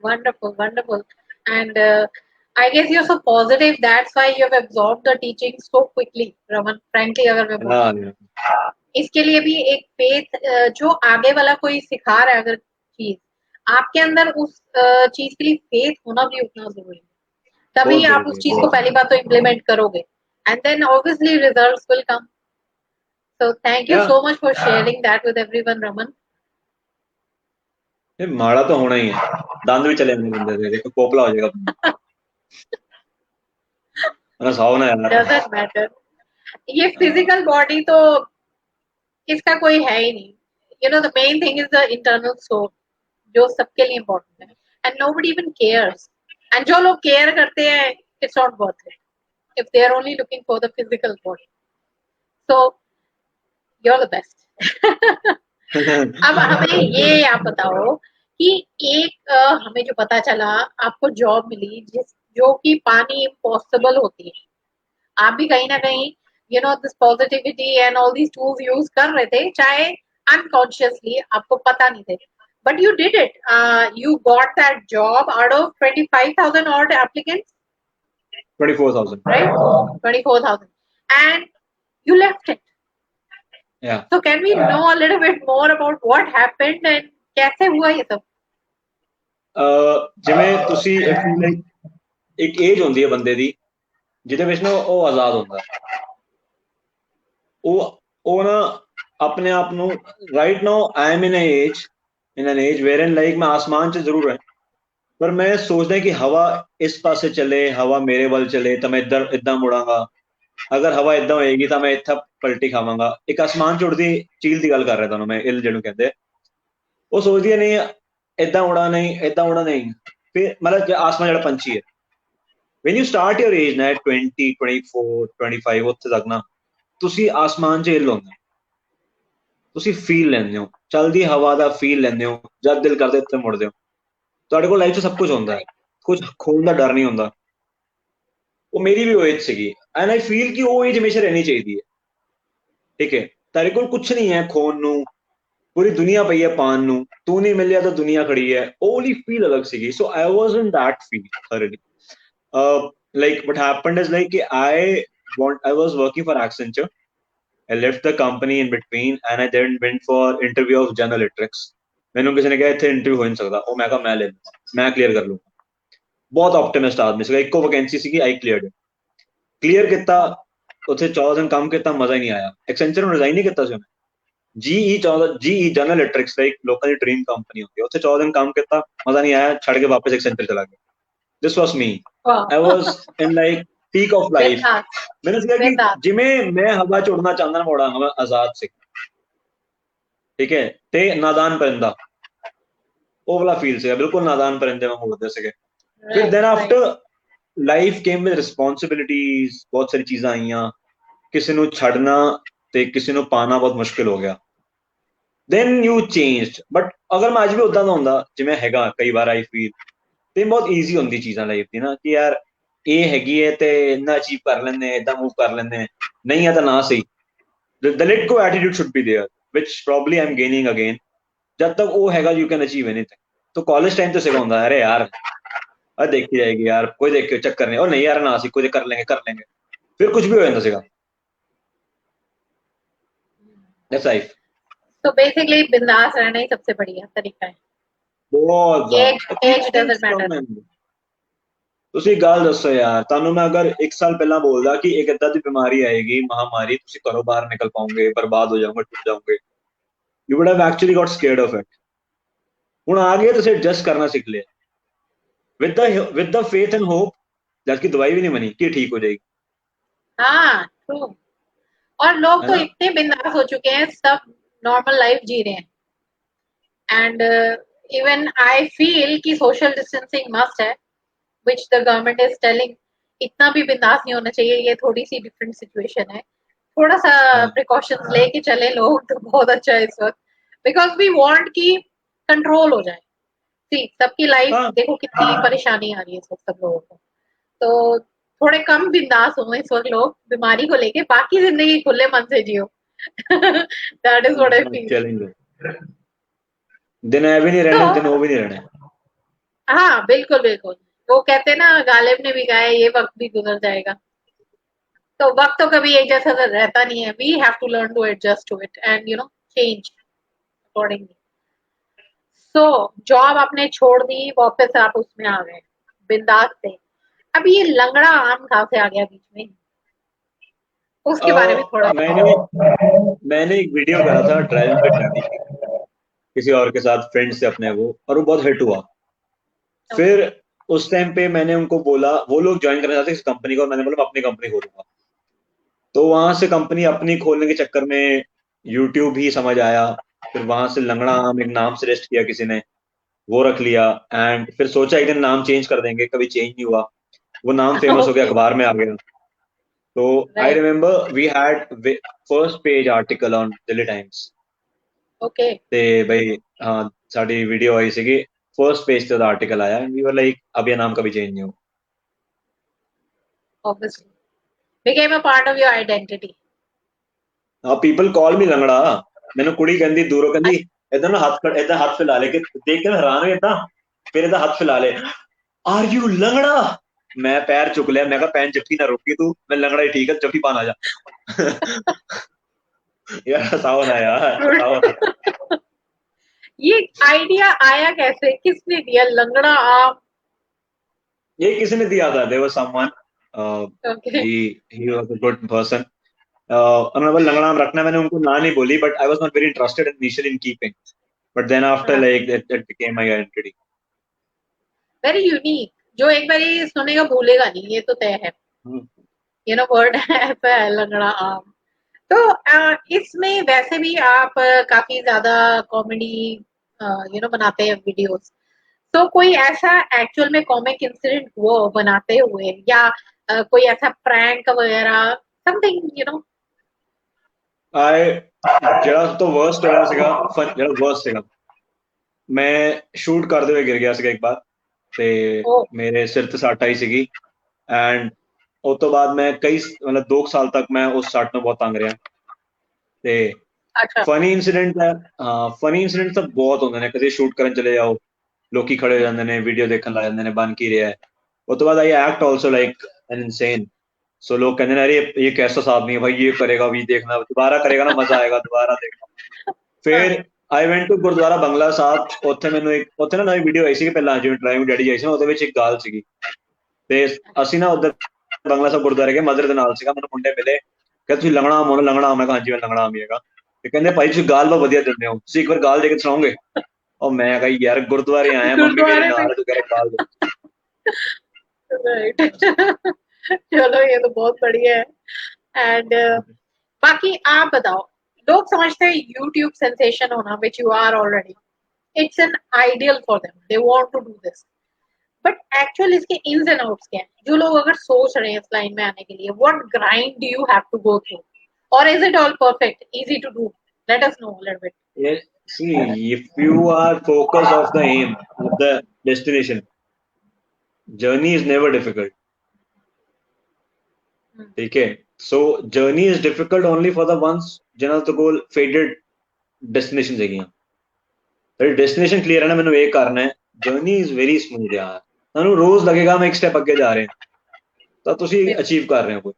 Wonderful, wonderful. And I guess you're so positive, that's why you have absorbed the teaching so quickly, Raman. Frankly अगर मैं बोलूं, इसके लिए भी एक फेथ, जो आगे वाला कोई सिखा रहा है अगर चीज, आपके अंदर उस चीज के लिए फेथ होना भी उतना जरूरी है, तभी आप उस चीज को पहली बात तो इम्प्लीमेंट करोगे, and then obviously results will come. So thank you Yeah. so much for sharing that with everyone, Raman. ये माड़ा तो होना ही है, दांत भी चले जाएंगे बंदे से, देखो पोपला हो जाएगा, अरे साव ना यार। Doesn't matter. ये physical body तो इसका कोई है ही नहीं. You know the main thing is the internal soul, जो सबके लिए important है. And nobody even cares. And जो लोग care करते हैं, it's not worth it. If they are only looking for the physical body. So you're the best. अब हमें ये आप बताओ कि एक हमें जो पता चला आपको जॉब मिली जिस जो कि पानी इम्पॉसिबल होती है. आप भी कहीं ना कहीं you know this positivity and all these tools use कर रहे थे, चाहे अनकॉन्शियसली आपको पता नहीं थे, but you did it. You got that job out of 25,000 odd applicants, 24,000. right? 24,000, and you left it. Yeah. So can we know a little bit more about what happened and कैसे हुआ ये सब? ਜਿਵੇਂ ਤੁਸੀਂ ਇੱਕ ਏਜ ਹੁੰਦੀ ਹੈ ਬੰਦੇ ਦੀ ਜਿਹਦੇ ਵਿੱਚ ਨਾ ਉਹ ਆਜ਼ਾਦ ਹੁੰਦਾ, ਉਹ ਨਾ ਆਪਣੇ ਆਪ ਨੂੰ right now I am in an age wherein like ਮੈਂ ਆਸਮਾਨ 'ਚ ਜ਼ਰੂਰ ਹੈ, ਪਰ ਮੈਂ ਸੋਚਦਾ ਕਿ ਹਵਾ ਇਸ ਪਾਸੇ ਚੱਲੇ, ਹਵਾ ਮੇਰੇ ਵੱਲ ਚੱਲੇ ਤਾਂ ਮੈਂ ਇੱਦਾਂ ਮੁੜਾਂਗਾ, ਅਗਰ ਹਵਾ ਇੱਦਾਂ ਹੋਏਗੀ ਤਾਂ ਮੈਂ ਇੱਥੇ ਪਲਟੀ ਖਾਵਾਂਗਾ. ਇੱਕ ਆਸਮਾਨ 'ਚ ਉੜਦੀ ਚੀਲ ਦੀ ਗੱਲ ਕਰ ਰਿਹਾ ਤੁਹਾਨੂੰ ਮੈਂ, ਇਲ ਜਿਹਨੂੰ ਕਹਿੰਦੇ, ਉਹ ਸੋਚਦੀ ਹੈ ਨਹੀਂ ਇੱਦਾਂ ਉੜਾ ਨਹੀਂ, ਇੱਦਾਂ ਉੜਾ ਨਹੀਂ. ਫਿਰ ਮਤਲਬ ਆਸਮਾਨ ਜਿਹੜਾ ਪੰਛੀ ਹੈ, when you start your age ਨਾ 20 24 25 ਉੱਥੇ ਤੱਕ ਨਾ ਤੁਸੀਂ ਆਸਮਾਨ 'ਚ ਹਿੱਲ ਹੁੰਦੇ, ਤੁਸੀਂ ਫੀਲ ਲੈਂਦੇ ਹੋ, ਚਲਦੀ ਹਵਾ ਦਾ ਫੀਲ ਲੈਂਦੇ ਹੋ, ਜਦ ਦਿਲ ਕਰਦੇ ਉੱਥੇ ਮੁੜਦੇ ਹੋ, ਤੁਹਾਡੇ ਕੋਲ ਲਾਈਫ 'ਚ ਸਭ ਕੁਝ ਹੁੰਦਾ ਹੈ, ਕੁਝ ਖੋਣ ਦਾ ਡਰ ਨਹੀਂ ਹੁੰਦਾ. ਉਹ ਮੇਰੀ ਵੀ ਉਹ ਏਜ ਸੀਗੀ ਐਂਡ ਆਈ ਫੀਲ ਕਿ ਉਹ ਏਜ ਹਮੇਸ਼ਾ ਰਹਿਣੀ ਚਾਹੀਦੀ ਹੈ. ਠੀਕ ਹੈ, ਤੁਹਾਡੇ ਕੋਲ ਕੁਛ ਨਹੀਂ ਹੈ ਖੋਣ ਨੂੰ, पूरी दुनिया पई है पान नू, तू नहीं मिलिया तो दुनिया खड़ी है, वो वाली फील अलग सी. So I was in that feel thoroughly. Like what happened is like I was working for Accenture. I left the company in between and I then went for interview of General Electrics. मैंने किसी ने कहा इतने interview हो नहीं सकता, ਉਹ ਮੈਂ ਕਿਹਾ ਮੈਂ ਲੈ ਲੂੰਗਾ, ਮੈਂ ਕਲੀਅਰ ਕਰ ਲੂੰਗਾ. ਬਹੁਤ ਆਪਟਿਮਿਸਟ ਆਦਮੀ ਸੀਗਾ, ਇੱਕੋ ਵੈਕੈਂਸੀ ਸੀਗੀ, ਆਈ ਕਲੀਅਰ ਕੀਤਾ, ਉੱਥੇ 14 ਦਿਨ ਕੰਮ ਕੀਤਾ, ਮਜ਼ਾ ਹੀ ਨਹੀਂ ਆਇਆ. ਐਕਸੈਂਚਰ ਨੂੰ ਰਿਜ਼ਾਈਨ ਨਹੀਂ ਕੀਤਾ ਸੀ ਉਹਨੇ, GE general electrics like local dream company होती है, ਉੱਥੇ 14 ਦਿਨ ਕੰਮ ਕੀਤਾ, ਮਜ਼ਾ ਨਹੀਂ ਆਇਆ, ਛੱਡ ਕੇ ਵਾਪਸ ਐਕਸੈਂਚਰ ਚਲਾ ਗਿਆ. ਦਿਸ ਵਾਸ ਮੀ. I was in like peak of life. मैंने सीखा कि जिमें मैं हवा च उड़ना चाहता ना उड़ांगा, मैं आजाद से, ठीक है, ते नादान परिंदा ਉਹ ਵਾਲਾ ਫੀਲ ਸੀਗਾ, ਬਿਲਕੁਲ ਨਾਦਾਨ परिंदे ਵਾਂਗ ਉੜਦੇ ਸੀਗੇ. ਫਿਰ then after life came with responsibilities, ਬਹੁਤ ਸਾਰੀ ਚੀਜ਼ਾਂ ਆਈਆਂ, ਕਿਸੇ ਨੂੰ ਛੱਡਣਾ ਤੇ ਕਿਸੇ ਨੂੰ ਪਾਣਾ ਬਹੁਤ ਮੁਸ਼ਕਿਲ ਹੋ ਗਿਆ. then you changed. but ਅਗਰ ਮੈਂ ਅੱਜ ਵੀ ਉਦਾਂ ਦਾ ਹੁੰਦਾ ਜਿਵੇਂ ਹੈਗਾ, ਕਈ ਵਾਰ I feel ਤੇ ਬਹੁਤ ਈਜ਼ੀ ਹੁੰਦੀ ਚੀਜ਼ਾਂ ਲਾਈਫ ਦੀ ਨਾ, ਕਿ ਯਾਰ ਇਹ ਹੈਗੀ ਹੈ ਤੇ ਇੰਨਾ ਅਚੀਵ ਕਰ ਲੈਂਦੇ, ਏਦਾਂ ਮੂਵ ਕਰ ਲੈਂਦੇ, ਨਹੀਂ ਹੈ ਤਾਂ ਨਾ ਸਹੀ. the let go attitude should be there, which probably I'm gaining again. जब तक वो हैगा you can achieve anything. तो कॉलेज टाइम तो सिखा ਹੁੰਦਾ, अरे यार अब देखी जाएगी यार, कोई देख के चक्कर नहीं, और नहीं यार ना सी कोई कर लेंगे, फिर कुछ भी हो जाता सीगा. That's life. So basically बिंदास रहना ही सबसे बढ़िया तरीका है. बहुत age doesn't matter. ਤੁਸੀਂ ਗੱਲ ਦੱਸੋ ਯਾਰ, ਤੁਹਾਨੂੰ ਮੈਂ ਅਗਰ 1 ਸਾਲ ਪਹਿਲਾਂ ਬੋਲਦਾ ਕਿ ਇੱਕ ਏਦਾਂ ਦੀ ਬਿਮਾਰੀ ਆਏਗੀ, ਮਹਾਮਾਰੀ, ਤੁਸੀਂ ਘਰੋਂ ਬਾਹਰ ਨਿਕਲ ਪਾਓਗੇ, ਬਰਬਾਦ ਹੋ ਜਾਓਗੇ, ਟੁੱਟ ਜਾਓਗੇ, you would have actually got scared of it. ਹੁਣ ਆ ਗਏ, ਤੁਸੀਂ ਐਡਜਸਟ ਕਰਨਾ ਸਿੱਖ ਲਿਆ with the faith and hope, जबकि दवाई भी नहीं बनी कि ठीक हो जाएगी. हाँ ट्रू. और लोग तो इतने बिंदास हो चुके हैं, सब नॉर्मल लाइफ जी रहे हैं. एंड इवन आई फील कि सोशल डिस्टेंसिंग मस्ट है, which the government is telling. इतना भी बिंदास नहीं होना चाहिए, ये थोड़ी सी डिफरेंट सिचुएशन है, थोड़ा सा प्रिकॉशंस लेके चले लोग तो बहुत अच्छा है इस वक्त, बिकॉज वी वांट कि कंट्रोल हो जाए. सी सबकी लाइफ देखो कितनी परेशानी आ रही है इस वक्त सब लोगों को, तो थोड़े कम बिंदास हो इस वक्त लोग बीमारी को लेके, बाकी जिंदगी खुले मन से जियो. That is what I feel. दिन ऐ भी नहीं रहने, दिन वो भी नहीं रहने. हाँ बिल्कुल बिल्कुल. वो कहते हैं ना, गालिब ने भी कहा है, ये वक्त भी गुजर जाएगा. तो वक्त तो कभी एक जैसा रहता नहीं है. We have to learn to adjust to it and you know change accordingly. So job आपने छोड़ दी, वापस आप उसमें आ गए बिंदास थे. अब ये लंगड़ा आम कहाँ से आ गया बीच में? उसके बारे में थोड़ा मैंने एक वीडियो करा था ड्राइविंग विद डैडी की, किसी और के साथ, फ्रेंड से अपने, वो, और वो बहुत हिट हुआ। फिर उस टाइम पे मैंने उनको बोला, वो लोग ज्वाइन करना चाहते इस कंपनी को, और मैंने बोला मैं अपनी कंपनी खोलूंगा। तो वहां से कंपनी अपनी खोलने के चक्कर में यूट्यूब ही समझ आया। फिर वहां से लंगड़ा आम एक नाम सजेस्ट किया किसी ने, वो रख लिया। एंड फिर सोचा एक दिन नाम चेंज कर देंगे, कभी चेंज नहीं हुआ। वो नाम फेमस हो गया, ओके अखबार में आ गया। तो I right remember we had first page article on Delhi Times. Okay ਤੇ ਬਈ ਹਾਂ ਸਾਡੀ ਵੀਡੀਓ ਆਈ ਸੀਗੀ, ਫਰਸਟ ਪੇਜ ਤੇ ਦਾ ਆਰਟੀਕਲ ਆਇਆ, ਐਂਡ ਵੀ ਵਰ ਲਾਈਕ ਅਬ ਇਹ ਨਾਮ ਕभी चेंज नहीं हो। obviously became a part of your identity people call me ਲੰਗੜਾ। ਮੈਨੂੰ ਕੁੜੀ ਕਹਿੰਦੀ ਦੂਰੋਂ, ਕਹਿੰਦੀ ਇਦਾਂ ਨਾ ਇਦਾਂ ਹੱਥ ਫੈਲਾ ਲੈ ਕੇ, ਦੇਖ ਕੇ ਹੈਰਾਨ ਹੋਏ ਇਦਾਂ, ਫਿਰ ਇਹਦਾ ਹੱਥ ਫੈਲਾ ਲੇ, ਆਰ ਯੂ ਲੰਗੜਾ। ਮੈਂ ਪੈਰ ਚੁੱਕ ਲਿਆ, ਮੈਂ ਕਿਹਾ ਪੈਨ ਜੱਫੀ ਨਾ ਰੋਕੀ ਤੂੰ, ਮੈਂ ਲੰਗੜਾ ਹੀ ਠੀਕ ਹੈ, ਜੱਫੀ ਪਾਣਾ ਜਾ। यार हंसाओ ना यार, हंसाओ ना। ये आइडिया आया कैसे, किसने दिया लंगड़ा आम? ये किसी ने दिया था, there was someone, okay he was a good person। उन्होंने लंगड़ा नाम रखना, मैंने उनको ना नहीं बोली, but I was not very interested initially in keeping, but then after like it became my identity। Very unique, जो एक बार ही सुनेगा भूलेगा नहीं, ये तो तय है। यू नो वर्ड ऐसा है लंगड़ा आम। तो इसमें वैसे भी आप काफी ज्यादा कॉमेडी बनाते हैं वीडियोस। तो कोई ऐसा एक्चुअल में कॉमिक इंसिडेंट वो बनाते हुए, या कोई ऐसा प्रैंक वगैरह समथिंग I ਜਿਹੜਾ ਸਭ ਤੋਂ worst ਹੋਇਆ ਸੀਗਾ, ਜਿਹੜਾ worst ਸੀਗਾ, ਮੈਂ ਸ਼ੂਟ ਕਰਦੇ ਹੋਏ ਗਿਰ ਗਿਆ ਸੀਗਾ ਇੱਕ ਵਾਰ, ਤੇ ਮੇਰੇ ਸਿਰ ਤੇ ਸੱਟ ਆਈ ਸੀਗੀ। ਐਂਡ ਉਸ ਤੋਂ ਬਾਅਦ ਮੈਂ ਮਤਲਬ 2 ਸਾਲ ਤੱਕ ਮੈਂ ਉਸ ਸੱਟ ਨੂੰ ਬਹੁਤ ਤੰਗ ਰਿਹਾ। ਤੇ ਫਨੀ ਇਨਸੀਡੈਂਟ ਹੈ, ਹਾਂ ਫਨੀ ਇਨਸੀਡੈਂਟ ਤਾਂ ਬਹੁਤ ਹੁੰਦੇ ਨੇ। ਕਦੇ ਸ਼ੂਟ ਕਰਨ ਚਲੇ ਜਾਓ, ਲੋਕੀ ਖੜੇ ਹੋ ਜਾਂਦੇ ਨੇ, ਵੀਡੀਓ ਦੇਖਣ ਲੱਗ ਜਾਂਦੇ ਨੇ, ਬਣ ਕੀ ਰਿਹਾ। ਉਸ ਤੋਂ ਬਾਅਦ I act also like an insane. So लोग कहते हैं अरे ये कैसा आदमी है भाई, ये करेगा भी, देखना दोबारा करेगा ना, मजा आएगा दोबारा देखना। फिर I went to Gurdwara Bangla Sahib. ਉੱਥੇ ਮੈਨੂੰ ਉੱਥੇ ਨਾ ਨਵੀਂ ਵੀਡੀਓ ਆਈ ਸੀ ਪਹਿਲਾਂ, ਜਿਵੇਂ ਡਰਾਈਵਿੰਗ ਡੈਡੀ ਆਈ ਸੀ ਨਾ, ਉਹਦੇ ਵਿੱਚ ਇੱਕ ਗਾਲ ਸੀਗੀ। ਤੇ ਅਸੀਂ ਨਾ ਉੱਧਰ ਬੰਗਲਾ ਸਾਹਿਬ ਗੁਰਦੁਆਰੇ ਗਏ, ਮਦਰ ਦੇ ਨਾਲ ਸੀਗਾ, ਮੈਨੂੰ ਮੁੰਡੇ ਮਿਲੇ, ਕਹਿੰਦੇ ਤੁਸੀਂ ਲੰਗੜਾ ਆਮ ਹੋ ਨਾ। ਲੰਗੜਾ ਆਮ, ਮੈਂ ਕਿਹਾ ਹਾਂਜੀ ਮੈਂ ਲੰਗੜਾ ਆਮ ਹੀ ਹੈਗਾ। ਤੇ ਕਹਿੰਦੇ ਭਾਈ ਤੁਸੀਂ ਗਾਲ ਬਹੁਤ ਵਧੀਆ ਦਿੰਦੇ ਹੋ, ਤੁਸੀਂ ਇੱਕ ਵਾਰ ਗਾਲ ਦੇ ਕੇ ਸੁਣਾਓਗੇ। और मैं कही यार गुरुद्वारे आए हैं, मम्मी मेरे नाल तो कह गाल दो। राइट चलो ये तो बहुत बढ़िया है। एंड बाकी आप बताओ, लोग समझते हैं यूट्यूब सेंसेशन होना, which you are already, it's an ideal for them, they want to do this, but actual इसके इन्स एंड आउट्स क्या है? जो लोग अगर सोच रहे हैं इस लाइन में आने के लिए, what grind do you have to go through, और is it all perfect, easy to do? Let us know a little bit. Yes, see, if you are focused of the aim of the destination, journey is never difficult। ठीक है, so journey is difficult only for the ones जिन्होंने तो गोल faded destination ਹੈਗੀਆਂ। ਫਿਰ destination clear ਹੈ ਨਾ, ਮੈਨੂੰ ਇਹ ਕਰਨਾ ਹੈ, journey is very smooth यार। ਤੁਹਾਨੂੰ ਰੋਜ਼ ਲੱਗੇਗਾ ਮੈਂ ਇੱਕ ਸਟੈਪ ਅੱਗੇ ਜਾ ਰਿਹਾ, ਤਾਂ ਤੁਸੀਂ ਅਚੀਵ ਕਰ ਰਹੇ ਹੋ ਕੁਝ।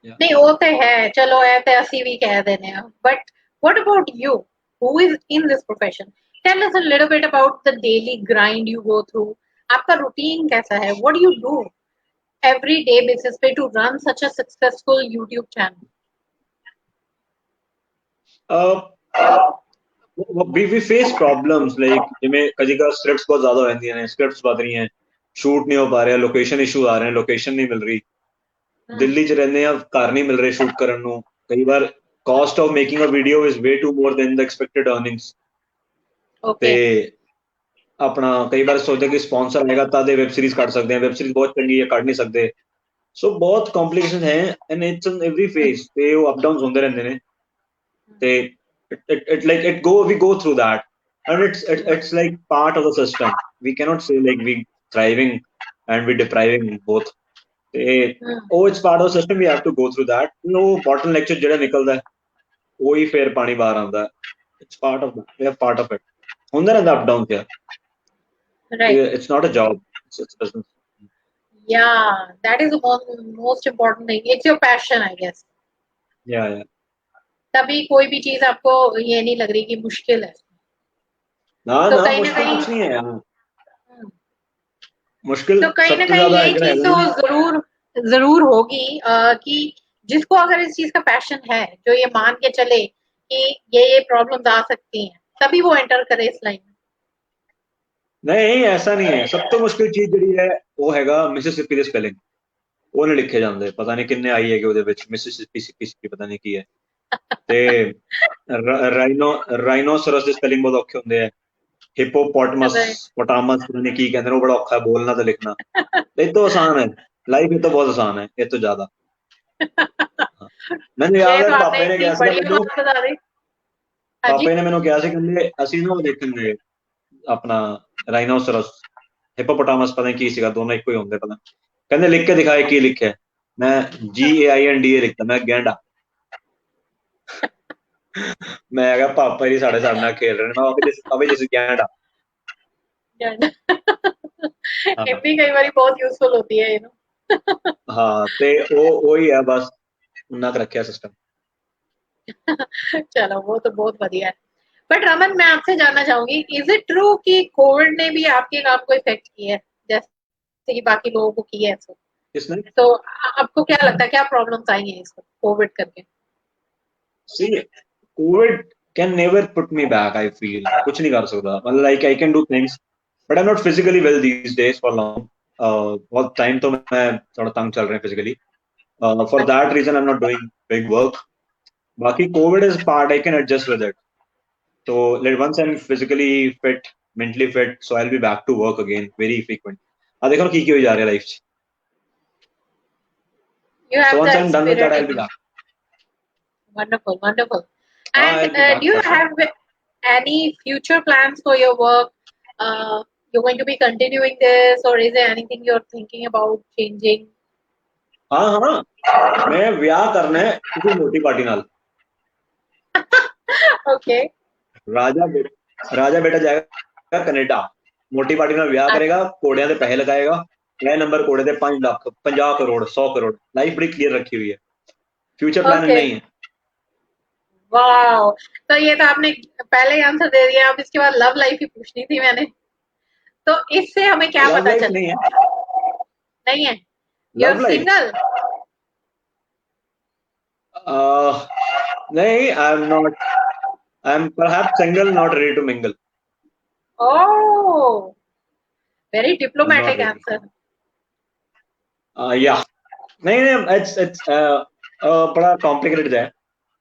नहीं वो तो है, चलो ऐसे ਅਸੀਂ ਵੀ ਕਹਿ ਦਿੰਦੇ ਆ, but what about you who is in this profession? Tell us a little bit about the daily grind you go through. आपका रूटीन कैसा है? What do you do every day basis पे to run such a successful YouTube channel? we face problems like ਜਿਵੇਂ ਕਦੀ ਕਦੀ scripts ਬਹੁਤ ਜ਼ਿਆਦਾ ਹੋ ਜਾਂਦੀਆਂ ਨੇ, ਸਕ੍ਰਿਪਟਸ ਵੱਧ ਰਹੀਆਂ, ਸ਼ੂਟ ਨਹੀਂ ਹੋ ਪਾ ਰਿਹਾ, ਲੋਕੇਸ਼ਨ ਇਸ਼ੂ ਆ ਰਹੇ ਨੇ, ਲੋਕੇਸ਼ਨ ਨਹੀਂ ਮਿਲ ਰਹੀ, ਦਿੱਲੀ 'ਚ ਰਹਿੰਦੇ ਆ, ਘਰ ਨਹੀਂ ਮਿਲ ਰਹੇ ਸ਼ੂਟ ਕਰਨ ਨੂੰ। ਕਈ ਵਾਰ cost of making a video is way too more than the expected earnings। ਤੇ ਆਪਣਾ ਕਈ ਵਾਰ ਸੋਚਦੇ ਕਿ ਸਪਾਂਸਰ ਆਏਗਾ ਤਦ ਇਹ ਵੈਬ ਸੀਰੀਜ਼ ਕੱਢ ਸਕਦੇ ਆ, ਵੈਬ ਸੀਰੀਜ਼ ਬਹੁਤ ਚੰਗੀ ਹੈ, ਕੱਢ ਨਹੀਂ ਸਕਦੇ। ਸੋ ਬਹੁਤ ਕੰਪਲਿਕੇਸ਼ਨ ਹੈ, and it's in every phase, ਤੇ ਉਹ ਅਪ ਡਾਊਨਸ ਹੁੰਦੇ ਰਹਿੰਦੇ ਨੇ। ਤੇ we go through that, and it's like part of the system। we cannot say like we thriving and we depriving both। it's part of the system, we have to go through that। bottle lecture ਜਿਹੜਾ ਨਿਕਲਦਾ ਉਹੀ ਫਿਰ ਪਾਣੀ ਬਾਹਰ ਆਉਂਦਾ। it's part of that, we are part of it। ਹੁੰਦਾ ਰਹਿੰਦਾ up down ਤੇ, it's not a job, it's business। yeah, that is the most important thing, it's your passion I guess। yeah तभी कोई भी चीज आपको ये नहीं लग रही कि मुश्किल है। ना तो ना कहीं ना मुश्किल कहीं कुछ नहीं है यार, मुश्किल तो कहीं ना सबसे कहीं ज्यादा यही चीज तो जरूर जरूर होगी कि जिसको अगर इस चीज का पैशन है, जो ये मान के चले कि ये प्रॉब्लम्स आ सकती हैं, तभी वो एंटर करे इस लाइन में। नहीं ऐसा नहीं है, सब तो मुश्किल चीज ਜਿਹੜੀ ਹੈ ਉਹ ਹੈਗਾ ਮਿਸਿਸਿਪੀ ਦੇ ਸਪੈਲਿੰਗ। ਉਹ ਨਹੀਂ ਲਿਖੇ ਜਾਂਦੇ, ਪਤਾ ਨਹੀਂ ਕਿੰਨੇ ਆਈ ਹੈਗੇ ਉਹਦੇ ਵਿੱਚ, ਮਿਸਿਸਿਪੀ ਪਤਾ ਨਹੀਂ ਕੀ ਹੈ। ਤੇ ਰਾਈਨੋਸਰਸ ਦੇ ਸਪੈਲਿੰਗ ਬਹੁਤ ਔਖੇ ਹੁੰਦੇ ਆ। हिपोपोटामस पोटामस पता नहीं की कहते हैं, वो बड़ा औखा है बोलना तो लिखना। ये तो आसान है, लाइफ ये तो बहुत आसान है, ये तो ज्यादा। मैंने याद है पापे ने क्या मैनू पापे ने मैनू क्या कहते ਅਸੀਂ ਨਾ ਉਹ ਦੇਖਣਗੇ ਆਪਣਾ ਰਾਈਨੋਸਰਸ हिपोपोटामस पता नहीं की ਸੀਗਾ, ਦੋਨੋਂ ਇੱਕੋ ਹੀ ਹੁੰਦੇ ਪਤਾ। ਕਹਿੰਦੇ ਲਿਖ ਕੇ ਦਿਖਾਏ ਕੀ ਲਿਖਿਆ, मैं GAINDA लिखता, मैं गैंडा। मैं कहा पापा जी साढ़े साढ़े खेल रहे हैं, अभी जैसे गैंडा। हिंदी कई बार बहुत यूजफुल होती है, हाँ ते वो ही है बस, उन्ना कर रखा सिस्टम। चलो वो तो बहुत बढ़िया है। बट रमन, मैं आपसे जानना चाहूंगी, इज इट ट्रू कि कोविड ने भी आपके काम को इफेक्ट किया है जैसे कि बाकी लोगों को किया है? किसने? तो आपको क्या लगता है, क्या प्रॉब्लम्स आई हैं इसको कोविड करके? See, COVID can never put me back, I feel. कुछ नहीं कर सकता, मतलब like I can do things, but I'm not physically well these days for long. बहुत time तो मैं थोड़ा तंग चल रहा है physically. For that reason, I'm not doing big work. बाकी COVID is part, I can adjust with it. So like once I'm physically fit, mentally fit, so I'll be back to work again very frequent. अब देखो की हो जा रहा है life. So once I'm done with that, I'll be back. Wonderful, wonderful. And do you have any future plans for your work? You're going to be continuing this, or is there anything you're thinking about changing? हाँ हाँ, मैं ब्याह करना है किसी मोटी party नाल। Okay. राजा बेटा जाएगा कनेडा, मोटी पार्टी नाल ब्याह करेगा, कोड़ियां दे पैसे लगाएगा, मैं नंबर कोड़े दे 5 लाख 50 करोड़ 100 करोड़। लाइफ बड़ी क्लियर रखी हुई है, फ्यूचर प्लान नहीं है। वाह, तो ये तो आपने पहले ही आंसर दे दिया। अब इसके बाद लव लाइफ ही पूछनी थी मैंने, तो इससे हमें क्या पता चला? नहीं है, नहीं है, you're single? नहीं, I'm perhaps single, not ready to mingle. Oh, very diplomatic answer. Yeah, नहीं, it's बड़ा complicated है,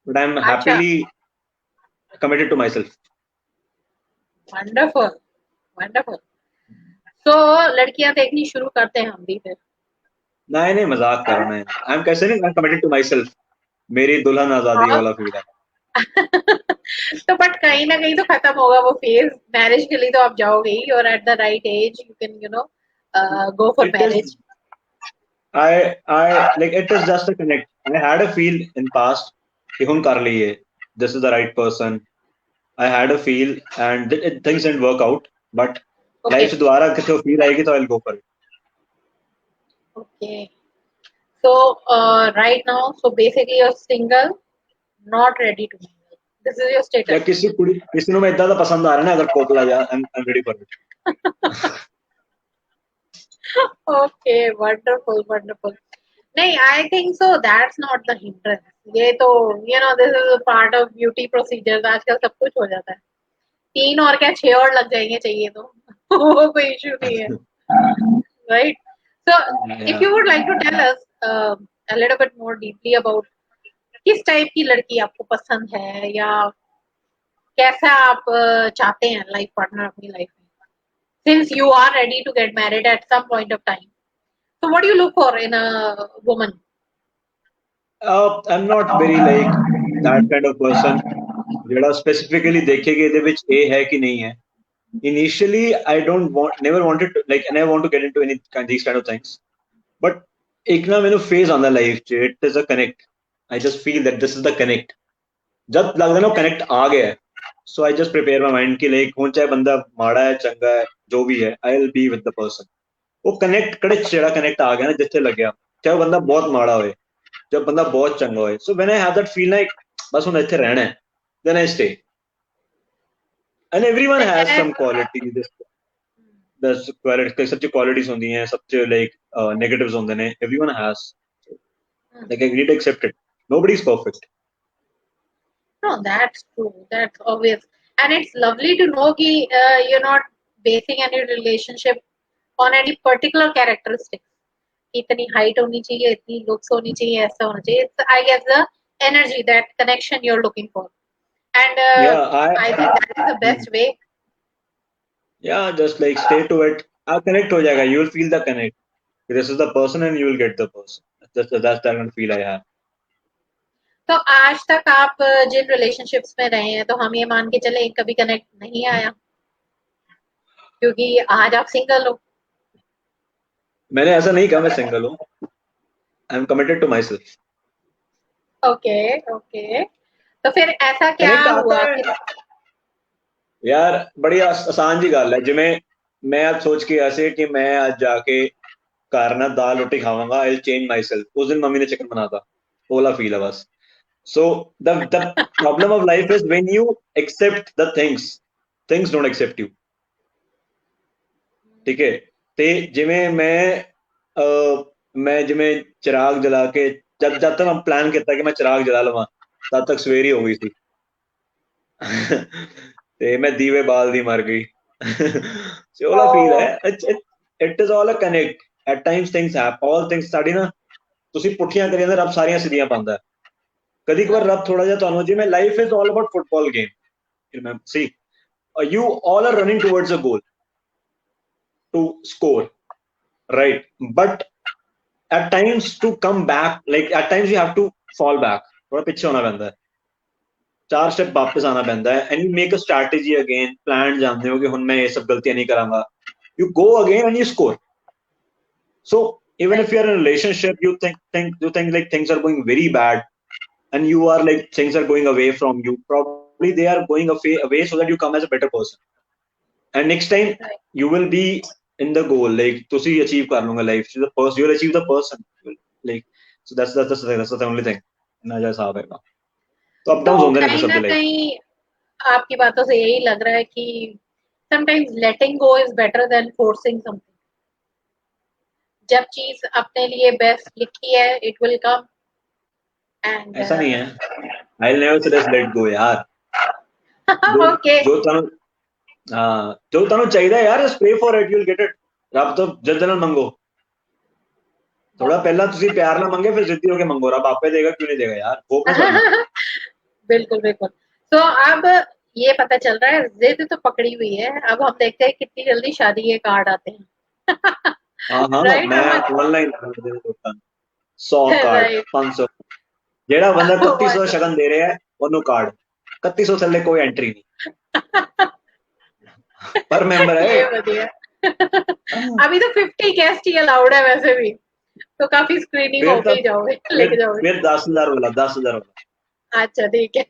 but I'm happily committed to myself. Wonderful, wonderful. So लड़कियां देखनी शुरू करते हैं हम भी फिर? नहीं, मजाक कर रहा हूं मैं। कैसे नहीं, I'm committed to myself. मेरी दुल्हन आजादी वाला फील है। तो बट कहीं ना कहीं तो खत्म होगा वो फेज, मैरिज के लिए तो आप जाओगे ही, और at the right age you can go for marriage. I like it is just a connect. I had a feel in past कि hun कर लिए, this is the right person. I had a feel and things didn't work out, but life से दोबारा किसी feel आएगी तो I'll go for it. Okay. So right now, so basically you're single, not ready to mingle. This is your status. या किसी ਨੂੰ ਮੈਂ ਇਦਾਂ ਦਾ ਪਸੰਦ ਆ ਰਿਹਾ ਨਾ, ਅਗਰ ਕੋਪਲਾ ਜਾ, I'm ready for it. Okay, wonderful, wonderful. नहीं, I think so that's not the hindrance. ये तो this is a part of beauty procedures. आजकल सब कुछ हो जाता है, 3 और क्या 6 और लग जाएंगे चाहिए तो वो कोई इशू नहीं है, right? So if you would like to tell us a little bit more deeply about किस टाइप की लड़की आपको पसंद है, या कैसा आप चाहते हैं लाइफ पार्टनर अपनी लाइफ में, since you are ready to get married at some point of time, so what do you look for in a woman? I'm not very like that kind of person ਜਿਹੜਾ specifically ਦੇਖੇਗੀ ਇਹਦੇ ਵਿੱਚ ਇਹ ਹੈ ਕਿ ਨਹੀਂ ਹੈ। Initially I never wanted to like, and I want to get into these kind of things, but ਇੱਕ ਨਾ ਮੈਨੂੰ phase ਆਉਂਦਾ ਲਾਈਫ 'ਚ, it is a connect. I just feel that this is the connect. जब लगता ना connect आ गया है, so I just prepare my mind कि like ਹੁਣ ਚਾਹੇ ਬੰਦਾ ਮਾੜਾ ਹੈ ਚੰਗਾ ਹੈ जो भी है, I'll be with the person. वो connect कड़े ਜਿਹੜਾ connect आ गया ना जिससे लग गया, चाहे वो बंदा बहुत माड़ा होए, जब बंदा बहुत चंगा होए, so when I have that feel like बस ਹੁਣ ਇੱਥੇ ਰਹਿਣਾ है, then I stay. And everyone has some qualities. there's such qualities होंदी हैं, such like negatives होंदे ने. Everyone has. Like I need to accept it. Nobody's perfect. No, that's true. That's obvious. And it's lovely to know that you're not basing any relationship on any particular characteristics. इतनी height होनी चाहिए, इतनी looks होनी चाहिए, ऐसा होना चाहिए. It's, I guess, the energy, that connection you're looking for. And I think that is the best way. Yeah, just like stay to it. I'll connect हो जाएगा. You will feel the connect. This is the person and you will get the person. That's the kind of feel I have. तो आज तक आप जिन relationships में रहे हैं, तो हम ये मान के चले कभी कनेक्ट नहीं आया, क्योंकि आज आप सिंगल हो. मैंने ऐसा नहीं कहा मैं सिंगल हूँ. I am committed to myself. Okay okay. तो फिर ऐसा क्या हुआ कि यार बड़ी आसान जी गल है. जिवें मैं आज सोच के ऐसे कि मैं आज जाके घर ना दाल रोटी खावांगा, I will change myself. उस दिन मम्मी ने चिकन बनाता. ओला फील है बस. So the problem of life is when you accept the things don't accept you. ठीक है. ते जिवें मैं जिवें चिराग जला के जब तक मैं प्लान किया कि मैं चिराग जला लवां, तब तक सवेरी हो गई थी. ते मैं दीवे बाल दी मर गई. So all I feel है, it is all a connect. At times things happen, all things ਸਾਡੀ ਨਾ ਤੁਸੀਂ ਪੁੱਠੀਆਂ ਕਰੀ ਜਾਂਦੇ, ਰੱਬ ਸਾਰੀਆਂ ਸਿੱਧੀਆਂ ਪਾਉਂਦਾ. कभी कभार रब थोड़ा जा तो जिवें life is all about football game. See, you all are running towards a goal to score, right? But at times to come back, like at times you have to fall back. थोड़ा पीछे होना पैंदा है, 4 step वापस आना पैंदा है. And you make a strategy again, plan जानते हो कि हुन मैं ये सब गलतियां नहीं करांगा. You go again and you score. So even if you are in a relationship, you think like things are going very bad, and you are like things are going away from you, probably they are going away so that you come as a better person, and next time you will be in the goal, like तुसी achieve कर लूंगा life, the person you'll achieve the person, like so that's the only thing. ना जा साहब है ना. तो up down होंगे ना सब लाइफ. आपकी बातों से यही लग रहा है कि sometimes letting go is better than forcing something. जब चीज अपने लिए बेस्ट लिखी है, it will come. And ऐसा नहीं है. I'll never suggest let go यार. Okay. जो ਤੁਹਾਨੂੰ ਚਾਹੀਦਾ यार, just pray for it, you'll get it. ਰੱਬ ਤੋਂ ਜਿੱਦ ਨਾਲ ਮੰਗੋ. थोड़ा पहला तुसी प्यार ना मंगे, फिर जिद्दी होके मंगो. रब आपे देगा, क्यों नहीं देगा यार. बिल्कुल बिल्कुल. तो अब ये पता चल रहा है जिद तो पकड़ी हुई है. अब हम देखते हैं कितनी जल्दी शादी के कार्ड आते हैं. हाँ मैं ऑनलाइन 100 कार्ड 500 ਜਿਹੜਾ ਬੰਦਾ 3100 ਸ਼ਗਨ ਦੇ ਰਿਹਾ ਹੈ ਉਹਨੂੰ ਕਾਰਡ 3100 ਥੱਲੇ ਕੋਈ ਐਂਟਰੀ ਨਹੀਂ पर मेंबर है. अभी तो 50 गेस्ट ही अलाउड है वैसे भी, तो काफी स्क्रीनिंग होके ही जाओगे, लेके जाओगे. फिर 10,000 वाला 10,000 वाला. अच्छा ठीक है.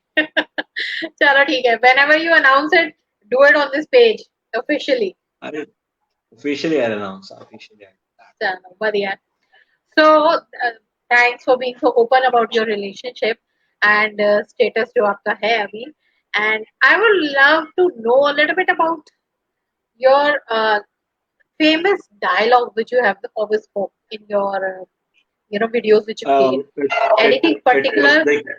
चलो ठीक है. Whenever you announce it, do it on this page officially. अरे officially I announce officially. चलो बढ़िया. So thanks for being so open about your relationship and status जो आपका है अभी. And I would love to know a little bit about your famous dialogue which you have always spoke in your videos which you create. Anything particular? Like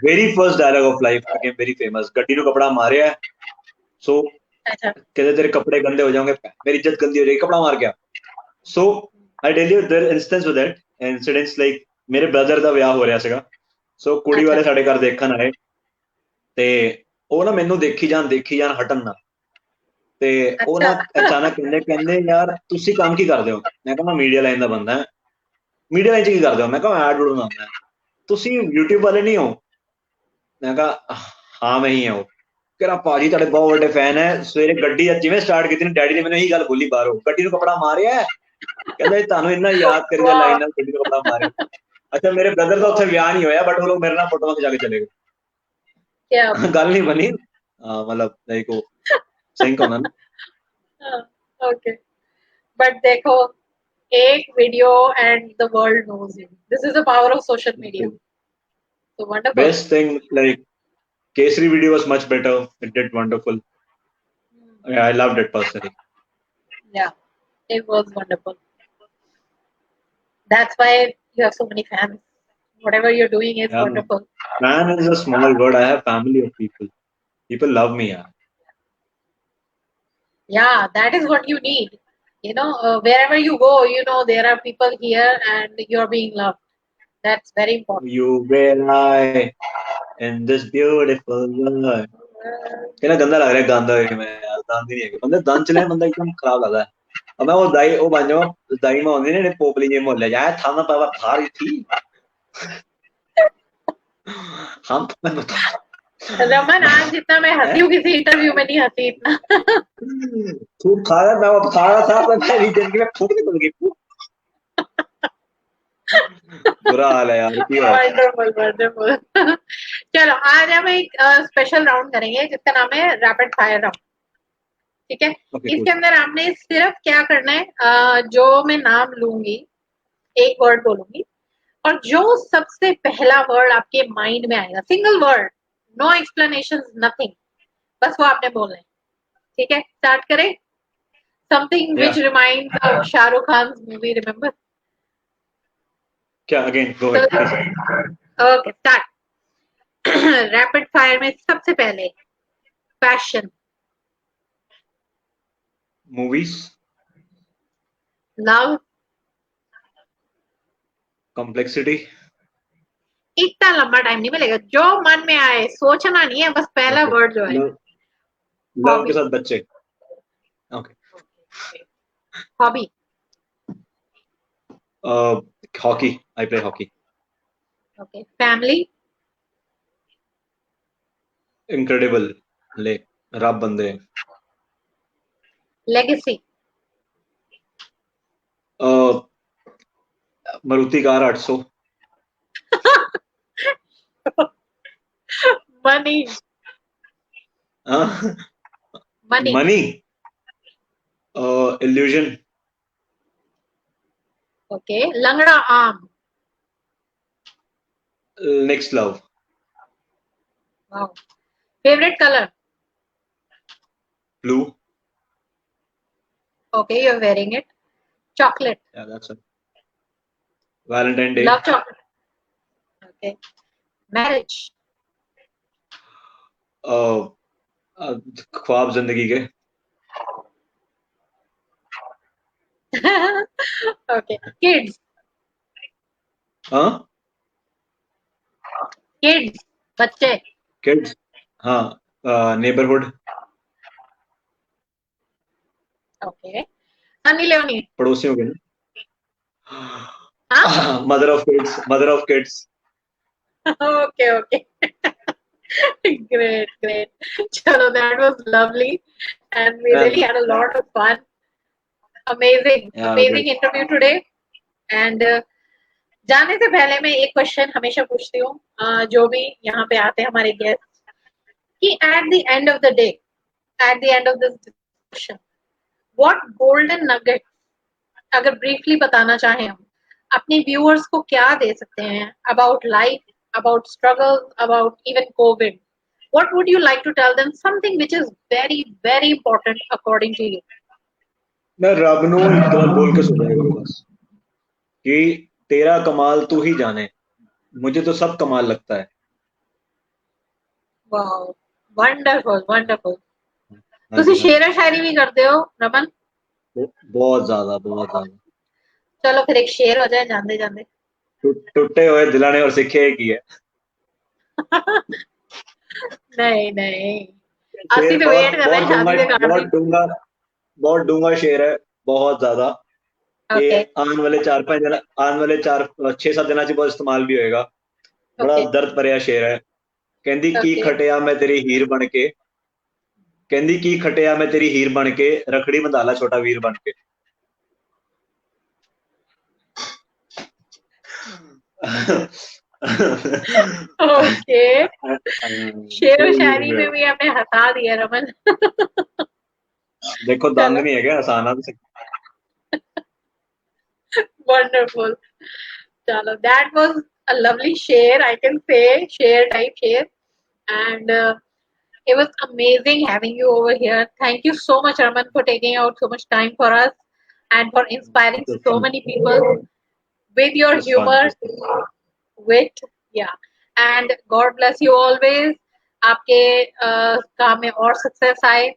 very first dialogue of life became very famous. गड्डी ਨੂੰ कपड़ा Maria, so कहते तेरे कपड़े गंदे हो जाएंगे, मेरी इज्जत गंदी हो जाएगी, कपड़ा मार गया. So I tell you there instance with that incidents, like ਮੇਰੇ brother ਦਾ ਵਿਆਹ ਹੋ ਰਿਹਾ ਸੀਗਾ. So ਕੁੜੀ ਵਾਲੇ ਸਾਡੇ ਘਰ ਦੇਖਣ ਆਏ ਤੇ ਉਹ ਨਾ ਮੈਨੂੰ ਦੇਖੀ ਜਾਣ ਹਟਣ ਨਾ. ਤੇ ਉਹ ਨਾ ਅਚਾਨਕ ਕਹਿੰਦੇ ਯਾਰ ਤੁਸੀਂ ਕੰਮ ਕੀ ਕਰਦੇ ਹੋ. ਮੈਂ ਕਿਹਾ ਮੈਂ ਮੀਡੀਆ ਲਾਈਨ ਦਾ ਬੰਦਾ. ਮੀਡੀਆ ਲਾਈਨ ਚ ਕੀ ਕਰਦੇ ਹੋ. ਮੈਂ ਕਿਹਾ ਐਡ ਬਣਾਉਂਦਾ. ਤੁਸੀਂ YouTube ਵਾਲੇ ਨਹੀਂ ਹੋ. ਮੈਂ ਕਿਹਾ ਹਾਂ ਮੈਂ ਹੀ ਹਾਂ. ਕਹਿੰਦਾ ਭਾਜੀ ਤੁਹਾਡੇ ਬਹੁਤ ਵੱਡੇ ਫੈਨ ਹੈ. ਸਵੇਰੇ ਗੱਡੀ ਜਿਵੇਂ ਸਟਾਰਟ ਕੀਤੀ ਡੈਡੀ ਨੇ ਮੈਨੂੰ ਇਹੀ ਗੱਲ ਬੋਲੀ ਬਾਹਰੋਂ, ਗੱਡੀ ਨੂੰ ਕੱਪੜਾ ਮਾਰਿਆ. ਕਹਿੰਦਾ ਤੁਹਾਨੂੰ ਇੰਨਾ ਯਾਦ ਕਰੀਦਾ ਲਾਈਨ ਨਾਲ ਗੱਡੀ ਨੂੰ ਕੱਪੜਾ ਮਾਰਿਆ. ਅੱਛਾ ਮੇਰੇ ਬ੍ਰਦਰ ਦਾ ਉੱਥੇ ਵਿਆਹ ਨਹੀਂ ਹੋਇਆ, ਬਟ ਉਹ ਲੋਕ ਮੇਰੇ ਨਾਲ ਫੋਟੋਆਂ ਖਿਚਾ ਕੇ ਚਲੇ ਗਏ. ਗੱਲ ਨਹੀਂ ਬਣੀ. मतलब लाइक वो सिंक होना ना. ओके. बट देखो एक video and the world knows you. This is the power of social media. So wonderful. Best thing, like Kesari video was much better. It did wonderful. Yeah, I loved it personally. Yeah, it was wonderful. That's why you have so many fans. Whatever you're doing is Yeah, wonderful. fan is a small word. I have family of people. People love me. Yeah. Yeah, that is what you need. Wherever you go, there are people here and you're being loved. That's very important. You where I in this beautiful world. कितना गंदा लग रहा है गांधा है मैं यार दांत नहीं है बंदे दांत चले बंदा एकदम खराब लग रहा है अब मैं वो बन जाऊँ दाई में होने ने पोपली ये मोहल्ले जाए थाना पावा भारी थी हम तो मैं बता रमन, आज जितना मैं हंसी हूँ किसी इंटरव्यू में नहीं हंसी इतना. तू खा रहा मैं वो खा रहा था मैं रीजन की मैं फूक निकल गई बुरा हाल है यार की बात वंडरफुल वंडरफुल. चलो आज हम एक स्पेशल राउंड करेंगे जिसका नाम है रैपिड फायर राउंड. ठीक है. ओके इसके अंदर आपने सिर्फ क्या करना है, जो मैं नाम लूंगी एक वर्ड बोलूंगी और जो सबसे पहला वर्ड आपके माइंड में आएगा, single word, no explanation, nothing, बस वो आपने बोलना है. ठीक है, स्टार्ट करें. Something which reminds of Shahrukh Khan movie, remember? क्या again go ahead. Okay start. Rapid fire में सबसे पहले पैशन, मूवीज, लव, कॉम्प्लेक्सिटी. इतना लंबा टाइम नहीं मिलेगा, जो मन में आए, सोचना नहीं है, बस पहला वर्ड जो है. लव के साथ बच्चे. Okay. Hobby, hockey, I play hockey. Okay. Family, incredible, ले रब बंदे. Legacy, Maruti car 800. Money, money, money, illusion. Okay. लंगड़ा आम, next love. Wow. Favourite colour, blue. Okay, you are wearing it. Chocolate, Yeah, that's it. Valentine Day. Love chocolate, okay. Marriage, ख्वाब जिंदगी के. Okay. Kids, हाँ. Kids, बच्चे, kids. हाँ. Neighbourhood. Okay. Sunny Leone, पड़ोसियों के ना. हाँ. Mother of kids, mother of kids. Okay, okay. Great, great. Chalo, that was lovely. And we really had a lot of fun. Amazing, Yeah, amazing great. interview today. And जाने से पहले मैं एक question हमेशा पूछती हूँ, जो भी यहाँ पे आते हैं हमारे गेस्ट, कि at the end of the day, at the end of this discussion, what golden nugget, अगर briefly बताना चाहें हम अपने viewers को क्या दे सकते हैं about life, about struggles, about even COVID? What would you like to tell them? Something which is very, very important according to you. मैं रब नू इतना बोल के सुनाया करूँ बस कि तेरा कमाल तू ही जाने, मुझे तो सब कमाल लगता है. Wow, wonderful, wonderful. ਤੁਸੀਂ शेर शायरी भी करते हो रमन? बहुत ज्यादा, बहुत ज्यादा. चलो फिर एक शेर हो जाए जानते जानते. टूटे हुए दिलाने और सीखे एक ही है. नहीं नहीं, अस्सी पे वेट कर रहे हैं शादी के कारण. बहुत डूंगा शेर है, बहुत ज्यादा. ये आने वाले 6-7 दिनों से बहुत इस्तेमाल भी होएगा. बड़ा दर्द भरिया शेर है. कहंदी की खटिया मैं तेरी हीर बन के, कहंदी की खटिया मैं तेरी हीर बन के, रखड़ी बंधाला छोटा वीर बन के. ओके. शेर और शायरी में भी हमें हंसा दिया रमन. देखो दंग नहीं है क्या हंसाना भी सकता. Wonderful. Chalo, that was a lovely share. I can say share type share. And It was amazing having you over here. Thank you so much, Raman, for taking out so much time for us and for inspiring It was so fun. many people with It your was fun. It humor, was fun. with yeah. And God bless you always. आपके काम में और success आए,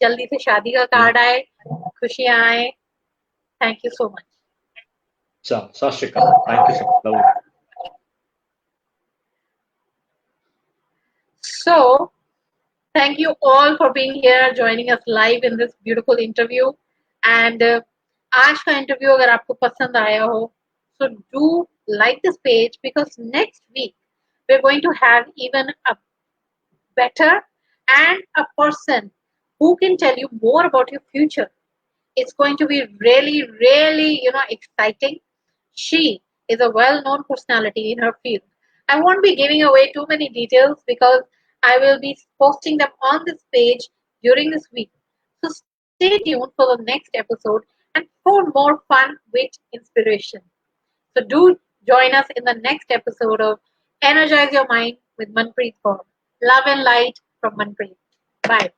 जल्दी से शादी का Yeah. Card आए, खुशियां आए. Thank you so much. Sat Shri Akal. Thank you so much. Lovely. So, thank you all for being here, joining us live in this beautiful interview. And आज का इंटरव्यू अगर आपको पसंद आया हो, so do like this page because next week we're going to have even a better and a person who can tell you more about your future. It's going to be really, really, exciting. She is a well-known personality in her field. I won't be giving away too many details because I will be posting them on this page during this week. So stay tuned for the next episode and for more fun with inspiration. So do join us in the next episode of Energize Your Mind with Manpreet Kaur. Love and light from Manpreet. Bye.